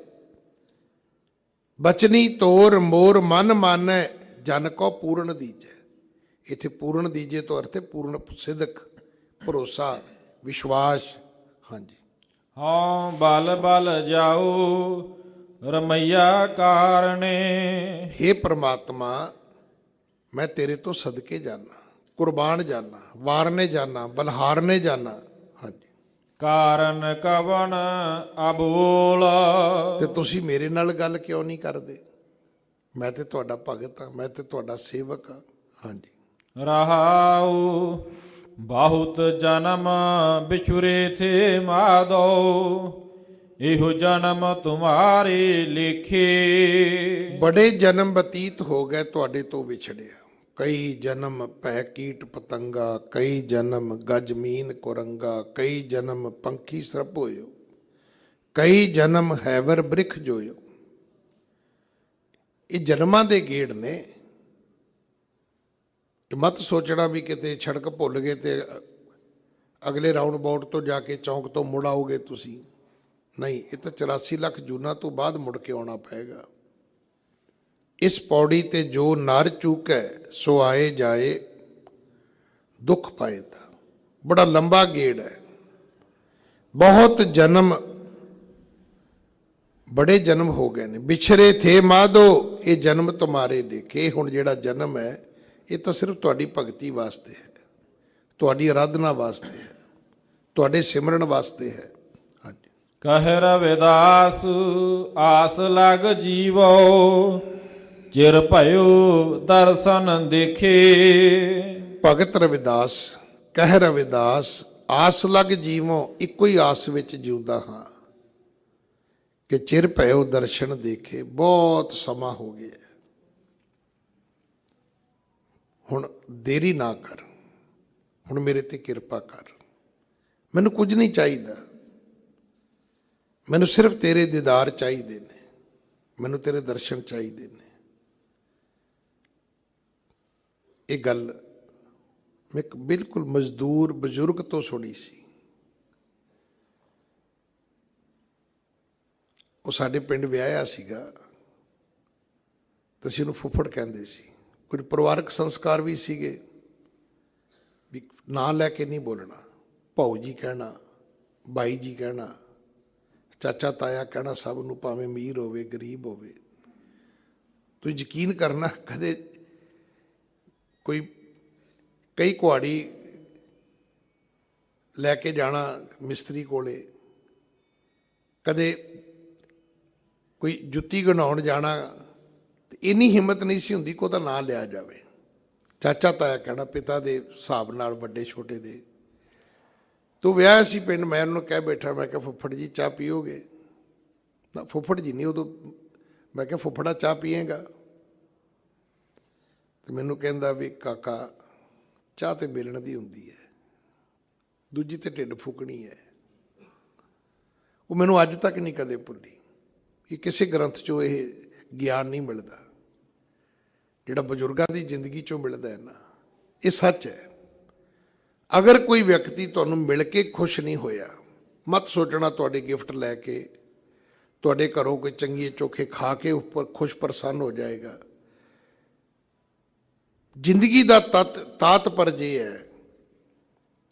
ਬਚਨੀ ਤੋਰ ਮੋਰ ਮਨ ਮਾਨੈ, ਜਨ ਕੋ ਪੂਰਨ ਦੀਜੈ। ਇੱਥੇ ਪੂਰਨ ਦੀਜੇ ਤੋਂ ਅਰਥ ਹੈ ਪੂਰਨ ਸਿਦਕ, ਭਰੋਸਾ, ਵਿਸ਼ਵਾਸ। ਹਾਂਜੀ, ਹਉ ਬਲ ਬਲ ਜਾਉ ਰਮਈਆ ਕਾਰਣੇ। ਹੇ ਪ੍ਰਮਾਤਮਾ, ਮੈਂ ਤੇਰੇ ਤੋਂ ਸਦਕੇ ਜਾਣਾ, ਕੁਰਬਾਨ ਜਾਣਾ, ਵਾਰਨੇ ਜਾਣਾ, ਬਲਹਾਰਨੇ ਜਾਣਾ। ਹਾਂਜੀ, ਕਾਰਨ ਕਵਨ ਅਬੋਲ। ਤੇ ਤੁਸੀਂ ਮੇਰੇ ਨਾਲ ਗੱਲ ਕਿਉਂ ਨਹੀਂ ਕਰਦੇ? ਮੈਂ ਤੇ ਤੁਹਾਡਾ ਭਗਤ ਹਾਂ, ਮੈਂ ਤੇ ਤੁਹਾਡਾ ਸੇਵਕ ਹਾਂ। ਹਾਂਜੀ, ਰਹਾਉ ਬਹੁਤ ਜਨਮ ਬਿਛੁਰੇ ਥੇ ਮਾਧੋ, ਇਹੋ ਜਨਮ ਤੁਮਾਰੇ ਲਿਖੇ। ਬੜੇ ਜਨਮ ਬਤੀਤ ਹੋ ਗਏ ਤੁਹਾਡੇ ਤੋਂ ਵਿਛੜਿਆ। ਕਈ ਜਨਮ ਭੈ ਕੀਟ ਪਤੰਗਾ, ਕਈ ਜਨਮ ਗਜ ਮੀਨ ਕੁਰੰਗਾ, ਕਈ ਜਨਮ ਪੰਖੀ ਸਰਪ ਹੋਇਓ, ਕਈ ਜਨਮ ਹੈਵਰ ਬ੍ਰਿਖ ਜੋਇਓ। ਇਹ ਜਨਮਾਂ ਦੇ ਗੇੜ ਨੇ। ਮਤ ਸੋਚਣਾ ਵੀ ਕਿਤੇ ਸੜਕ ਭੁੱਲ ਗਏ ਤੇ ਅਗਲੇ ਰਾਉਂਡ ਬਾਊਟ ਤੋਂ ਜਾ ਕੇ ਚੌਂਕ ਤੋਂ ਮੁੜ ਆਓਗੇ ਤੁਸੀਂ। ਨਹੀਂ, ਇਹ ਤਾਂ 84 ਲੱਖ ਜੂਨਾਂ ਤੋਂ ਬਾਅਦ ਮੁੜ ਕੇ ਆਉਣਾ ਪਏਗਾ। ਇਸ ਪੌੜੀ ਤੇ ਜੋ ਨਰ ਚੂਕੈ, ਸੋ ਆਏ ਜਾਏ ਦੁੱਖ ਪਾਏਦਾ। ਬੜਾ ਲੰਬਾ ਗੇੜ ਹੈ। ਬਹੁਤ ਜਨਮ, ਬੜੇ ਜਨਮ ਹੋ ਗਏ ਨੇ। ਵਿਛਰੇ ਥੇ ਮਾਧੋ, ਇਹ ਜਨਮ ਤੁਮਾਰੇ ਦੇਖੇ। ਹੁਣ ਜਿਹੜਾ ਜਨਮ ਹੈ ਇਹ ਤਾਂ ਸਿਰਫ ਤੁਹਾਡੀ ਭਗਤੀ ਵਾਸਤੇ ਹੈ, ਤੁਹਾਡੀ ਆਰਾਧਨਾ ਵਾਸਤੇ ਹੈ, ਤੁਹਾਡੇ ਸਿਮਰਨ ਵਾਸਤੇ ਹੈ। ਹਾਂਜੀ, ਕਹਿ ਰਵਿਦਾਸ ਆਸ ਲਗ ਜੀਵੋ, ਚਿਰ ਭਇਓ ਦਰਸ਼ਨ ਦੇਖੇ। ਭਗਤ ਰਵਿਦਾਸ, ਕਹਿ ਰਵਿਦਾਸ, ਆਸ ਲਗ ਜੀਵੋ, ਇੱਕੋ ਹੀ ਆਸ ਵਿੱਚ ਜਿਉਂਦਾ ਹਾਂ ਕਿ ਚਿਰ ਭਇਓ ਦਰਸ਼ਨ ਦੇਖੇ। ਬਹੁਤ ਸਮਾਂ ਹੋ ਗਿਆ, ਹੁਣ ਦੇਰੀ ਨਾ ਕਰ, ਹੁਣ ਮੇਰੇ ਤੇ ਕਿਰਪਾ ਕਰ। ਮੈਨੂੰ ਕੁਝ ਨਹੀਂ ਚਾਹੀਦਾ, ਮੈਨੂੰ ਸਿਰਫ ਤੇਰੇ ਦੀਦਾਰ ਚਾਹੀਦੇ ਨੇ, ਮੈਨੂੰ ਤੇਰੇ ਦਰਸ਼ਨ ਚਾਹੀਦੇ ਨੇ। ਇਹ ਗੱਲ ਮੈਂ ਇੱਕ ਬਿਲਕੁਲ ਮਜ਼ਦੂਰ ਬਜ਼ੁਰਗ ਤੋਂ ਸੁਣੀ ਸੀ। ਉਹ ਸਾਡੇ ਪਿੰਡ ਵਿਆਹਿਆ ਸੀਗਾ ਤੇ ਅਸੀਂ ਉਹਨੂੰ ਫੁੱਫੜ ਕਹਿੰਦੇ ਸੀ। ਕੁਝ ਪਰਿਵਾਰਕ ਸੰਸਕਾਰ ਵੀ ਸੀਗੇ ਵੀ ਨਾਂ ਲੈ ਕੇ ਨਹੀਂ ਬੋਲਣਾ, ਭਾਊ ਜੀ ਕਹਿਣਾ, ਬਾਈ ਜੀ ਕਹਿਣਾ, ਚਾਚਾ ਤਾਇਆ ਕਹਿਣਾ ਸਭ ਨੂੰ, ਭਾਵੇਂ ਅਮੀਰ ਹੋਵੇ ਗਰੀਬ ਹੋਵੇ। ਤੁਸੀਂ ਯਕੀਨ ਕਰਨਾ, ਕਦੇ ਕਈ ਕੁਹਾੜੀ ਲੈ ਕੇ ਜਾਣਾ ਮਿਸਤਰੀ ਕੋਲੇ, ਕਦੇ ਕੋਈ ਜੁੱਤੀ ਗਣਾਉਣ ਜਾਣਾ, ਤੇ ਇੰਨੀ ਹਿੰਮਤ ਨਹੀਂ ਸੀ ਹੁੰਦੀ ਕਿ ਉਹਦਾ ਨਾਂ ਲਿਆ ਜਾਵੇ। ਚਾਚਾ ਤਾਇਆ ਕਹਿਣਾ, ਪਿਤਾ ਦੇ ਹਿਸਾਬ ਨਾਲ ਵੱਡੇ ਛੋਟੇ ਦੇ। ਤੂੰ ਵਿਆਹ ਸੀ ਪਿੰਡ, ਮੈਂ ਉਹਨੂੰ ਕਹਿ ਬੈਠਾ, ਮੈਂ ਕਿਹਾ ਫੁੱਫੜ ਜੀ ਚਾਹ ਪੀਓਗੇ? ਨਾ ਫੁੱਫੜ ਜੀ ਨਹੀਂ ਉਦੋਂ। ਮੈਂ ਕਿਹਾ ਫੁੱਫੜਾ ਚਾਹ ਪੀਏਗਾ? ਤੇ ਮੈਨੂੰ ਕਹਿੰਦਾ ਵੀ ਕਾਕਾ, ਚਾਹ ਤੇ ਮਿਲਣ ਦੀ ਹੁੰਦੀ ਹੈ, ਦੂਜੀ ਤੇ ਢਿੱਡ ਫੂਕਣੀ ਹੈ। ਉਹ ਮੈਨੂੰ ਅੱਜ ਤੱਕ ਨਹੀਂ ਕਦੇ ਭੁੱਲੀ। ਇਹ ਕਿਸੇ ਗ੍ਰੰਥ ਚੋਂ ਇਹ ਗਿਆਨ ਨਹੀਂ ਮਿਲਦਾ ਜਿਹੜਾ ਬਜ਼ੁਰਗਾਂ ਦੀ ਜ਼ਿੰਦਗੀ ਚੋਂ ਮਿਲਦਾ ਹੈ ਨਾ, ਇਹ ਸੱਚ ਹੈ। ਅਗਰ ਕੋਈ ਵਿਅਕਤੀ ਤੁਹਾਨੂੰ ਮਿਲ ਕੇ ਖੁਸ਼ ਨਹੀਂ ਹੋਇਆ, ਮਤ ਸੋਚਣਾ ਤੁਹਾਡੇ ਗਿਫਟ ਲੈ ਕੇ, ਤੁਹਾਡੇ ਘਰੋਂ ਕੋਈ ਚੰਗੀ ਚੋਖੇ ਖਾ ਕੇ ਉੱਪਰ ਖੁਸ਼ ਪ੍ਰਸੰਨ ਹੋ ਜਾਏਗਾ। ਜ਼ਿੰਦਗੀ ਦਾ ਤਾਤਪਰਜ ਇਹ ਹੈ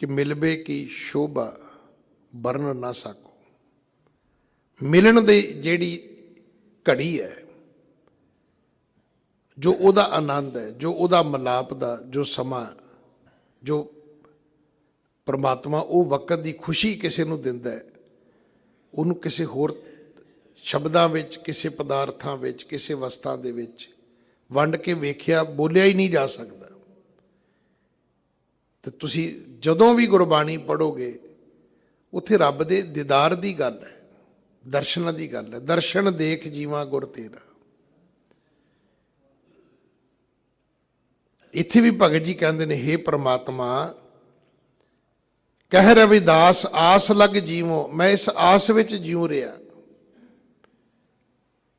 ਕਿ ਮਿਲਵੇ ਕੀ ਸ਼ੋਭਾ ਵਰਨ ਨਾ ਸਕੋ। ਮਿਲਣ ਦੀ ਜਿਹੜੀ ਘੜੀ ਹੈ, ਜੋ ਉਹਦਾ ਆਨੰਦ ਹੈ, ਜੋ ਉਹਦਾ ਮਿਲਾਪ ਦਾ ਜੋ ਸਮਾਂ, ਜੋ ਪਰਮਾਤਮਾ ਉਹ ਵਕਤ ਦੀ ਖੁਸ਼ੀ ਕਿਸੇ ਨੂੰ ਦਿੰਦਾ ਹੈ, ਉਹਨੂੰ ਕਿਸੇ ਹੋਰ ਸ਼ਬਦਾਂ ਵਿੱਚ, ਕਿਸੇ ਪਦਾਰਥਾਂ ਵਿੱਚ, ਕਿਸੇ ਵਸਤਾਂ ਦੇ ਵਿੱਚ ਵੰਡ ਕੇ ਵੇਖਿਆ, ਬੋਲਿਆ ਹੀ ਨਹੀਂ ਜਾ ਸਕਦਾ। ਤੇ ਤੁਸੀਂ ਜਦੋਂ ਵੀ ਗੁਰਬਾਣੀ ਪੜ੍ਹੋਗੇ ਉੱਥੇ ਰੱਬ ਦੇ ਦੀਦਾਰ ਦੀ ਗੱਲ ਹੈ, ਦਰਸ਼ਨਾਂ ਦੀ ਗੱਲ ਹੈ। ਦਰਸ਼ਨ ਦੇਖ ਜੀਵਾਂ ਗੁਰ ਤੇਰਾ। ਇੱਥੇ ਵੀ ਭਗਤ ਜੀ ਕਹਿੰਦੇ ਨੇ, ਹੇ ਪ੍ਰਮਾਤਮਾ ਕਹਿ ਰਵਿਦਾਸ ਆਸ ਲੱਗ ਜੀਵੋ, ਮੈਂ ਇਸ ਆਸ ਵਿੱਚ ਜਿਉ ਰਿਹਾ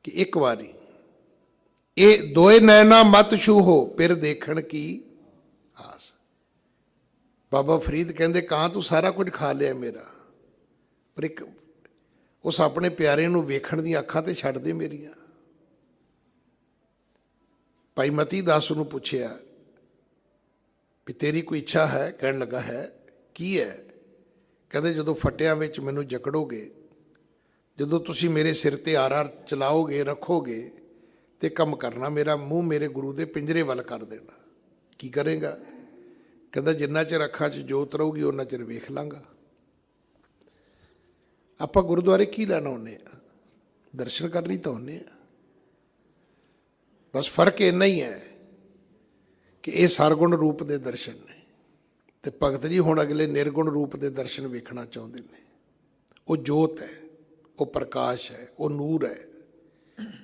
ਕਿ ਇੱਕ ਵਾਰੀ ਇਹ ਦੋਏ ਨੈਣਾ ਮਤ ਛੂ ਹੋ, ਫਿਰ ਦੇਖਣ ਕੀ ਆਸ। ਬਾਬਾ ਫਰੀਦ ਕਹਿੰਦੇ, ਕਾਂ ਤੂੰ ਸਾਰਾ ਕੁਝ ਖਾ ਲਿਆ ਮੇਰਾ, ਪਰ ਇੱਕ ਉਸ ਆਪਣੇ ਪਿਆਰੇ ਨੂੰ ਵੇਖਣ ਦੀਆਂ ਅੱਖਾਂ ਤੇ ਛੱਡ ਦੇ ਮੇਰੀਆਂ। ਭਾਈ ਮਤੀ ਦਾਸ ਨੂੰ ਪੁੱਛਿਆ ਵੀ ਤੇਰੀ ਕੋਈ ਇੱਛਾ ਹੈ? ਕਹਿਣ ਲੱਗਾ ਹੈ। ਕੀ ਹੈ? ਕਹਿੰਦੇ, ਜਦੋਂ ਫਟਿਆਂ ਵਿੱਚ ਮੈਨੂੰ ਜਕੜੋਗੇ, ਜਦੋਂ ਤੁਸੀਂ ਮੇਰੇ ਸਿਰ ਤੇ ਆਰਾ ਚਲਾਓਗੇ, ਰੱਖੋਗੇ, ਤੇ ਕੰਮ ਕਰਨਾ, ਮੇਰਾ ਮੂੰਹ ਮੇਰੇ ਗੁਰੂ ਦੇ ਪਿੰਜਰੇ ਵੱਲ ਕਰ ਦੇਣਾ। ਕੀ ਕਰੇਗਾ? ਕਹਿੰਦਾ, ਜਿੰਨਾ ਚਿਰ ਅੱਖਾਂ 'ਚ ਜੋਤ ਰਹੂਗੀ ਉਹਨਾਂ ਚਿਰ ਵੇਖ ਲਾਂਗਾ। ਆਪਾਂ ਗੁਰਦੁਆਰੇ ਕੀ ਲੈਣਾ ਹੁੰਦੇ ਆ? ਦਰਸ਼ਨ ਕਰਨੀ ਤਾਂ ਹੁੰਦੇ ਆ। ਬਸ ਫਰਕ ਇੰਨਾ ਹੀ ਹੈ ਕਿ ਇਹ ਸਰਗੁਣ ਰੂਪ ਦੇ ਦਰਸ਼ਨ ਨੇ, ਤੇ ਭਗਤ ਜੀ ਹੁਣ ਅਗਲੇ ਨਿਰਗੁਣ ਰੂਪ ਦੇ ਦਰਸ਼ਨ ਵੇਖਣਾ ਚਾਹੁੰਦੇ ਨੇ। ਉਹ ਜੋਤ ਹੈ, ਉਹ ਪ੍ਰਕਾਸ਼ ਹੈ, ਉਹ ਨੂਰ ਹੈ।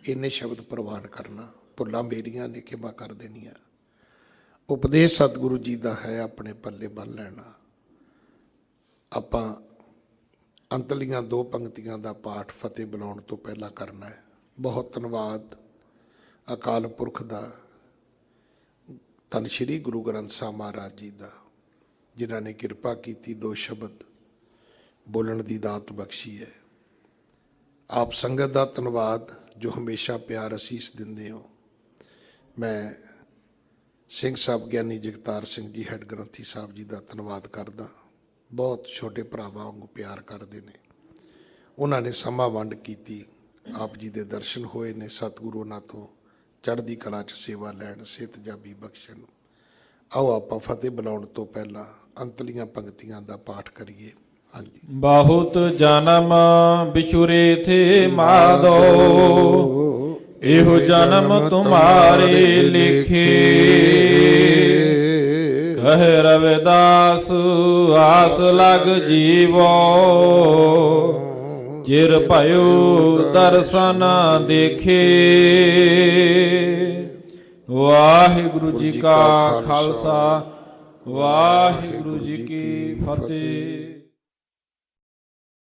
ਇੰਨੇ ਸ਼ਬਦ ਪ੍ਰਵਾਨ ਕਰਨਾ, ਭੁੱਲਾਂ ਮੇਰੀਆਂ ਨੇ ਖਿਮਾ ਕਰ ਦੇਣੀਆਂ। ਉਪਦੇਸ਼ ਸਤਿਗੁਰੂ ਜੀ ਦਾ ਹੈ, ਆਪਣੇ ਪੱਲੇ ਬੰਨ ਲੈਣਾ। ਆਪਾਂ ਅੰਤਲੀਆਂ 2 ਪੰਕਤੀਆਂ ਦਾ ਪਾਠ ਫਤਿਹ ਬੁਲਾਉਣ ਤੋਂ ਪਹਿਲਾਂ ਕਰਨਾ ਹੈ। ਬਹੁਤ ਧੰਨਵਾਦ ਅਕਾਲ ਪੁਰਖ ਦਾ, ਧੰਨ ਸ਼੍ਰੀ ਗੁਰੂ ਗ੍ਰੰਥ ਸਾਹਿਬ ਮਹਾਰਾਜ ਜੀ ਦਾ, ਜਿਨ੍ਹਾਂ ਨੇ ਕਿਰਪਾ ਕੀਤੀ 2 ਸ਼ਬਦ ਬੋਲਣ ਦੀ ਦਾਤ ਬਖਸ਼ੀ ਹੈ। ਆਪ ਸੰਗਤ ਦਾ ਧੰਨਵਾਦ ਜੋ ਹਮੇਸ਼ਾ ਪਿਆਰ ਅਸੀਸ ਦਿੰਦੇ ਹੋ। ਮੈਂ ਸਿੰਘ ਸਾਹਿਬ ਗਿਆਨੀ ਜਗਤਾਰ ਸਿੰਘ ਜੀ ਹੈੱਡ ਗ੍ਰੰਥੀ ਸਾਹਿਬ ਜੀ ਦਾ ਧੰਨਵਾਦ ਕਰਦਾ। ਬਹੁਤ ਛੋਟੇ ਭਰਾਵਾਂ ਵਾਂਗੂ ਪਿਆਰ ਕਰਦੇ ਨੇ। ਉਹਨਾਂ ਨੇ ਸਮਾਂ ਵੰਡ ਕੀਤੀ, ਆਪ ਜੀ ਦੇ ਦਰਸ਼ਨ ਹੋਏ ਨੇ। ਸਤਿਗੁਰੂ ਉਹਨਾਂ ਤੋਂ ਚੜ੍ਹਦੀ ਕਲਾ 'ਚ ਸੇਵਾ ਲੈਣ, ਸਿਹਤ ਜਾਬੀ ਬਖਸ਼ਣ। ਆਓ ਆਪਾਂ ਫਤਿਹ ਬੁਲਾਉਣ ਤੋਂ ਪਹਿਲਾਂ ਅੰਤਲੀਆਂ ਪੰਕਤੀਆਂ ਦਾ ਪਾਠ ਕਰੀਏ। ਹਾਂਜੀ। ਬਹੁਤ ਜਨਮ ਵਿਛੁਰੇ ਥੇ ਮਾਧੋ, ਇਹੋ ਜਨਮ ਤੁਮਾਰੇ ਲਿਖੇ। ਕਹੇ ਰਵਿਦਾਸ ਆਸ ਲਗ ਜੀਵੋ, ਚਿਰ ਭਇਓ ਦਰਸ਼ਨ ਦੇਖੇ। ਵਾਹਿਗੁਰੂ ਜੀ ਕਾ ਖਾਲਸਾ, ਵਾਹਿਗੁਰੂ ਜੀ ਕੀ ਫਤਿਹ।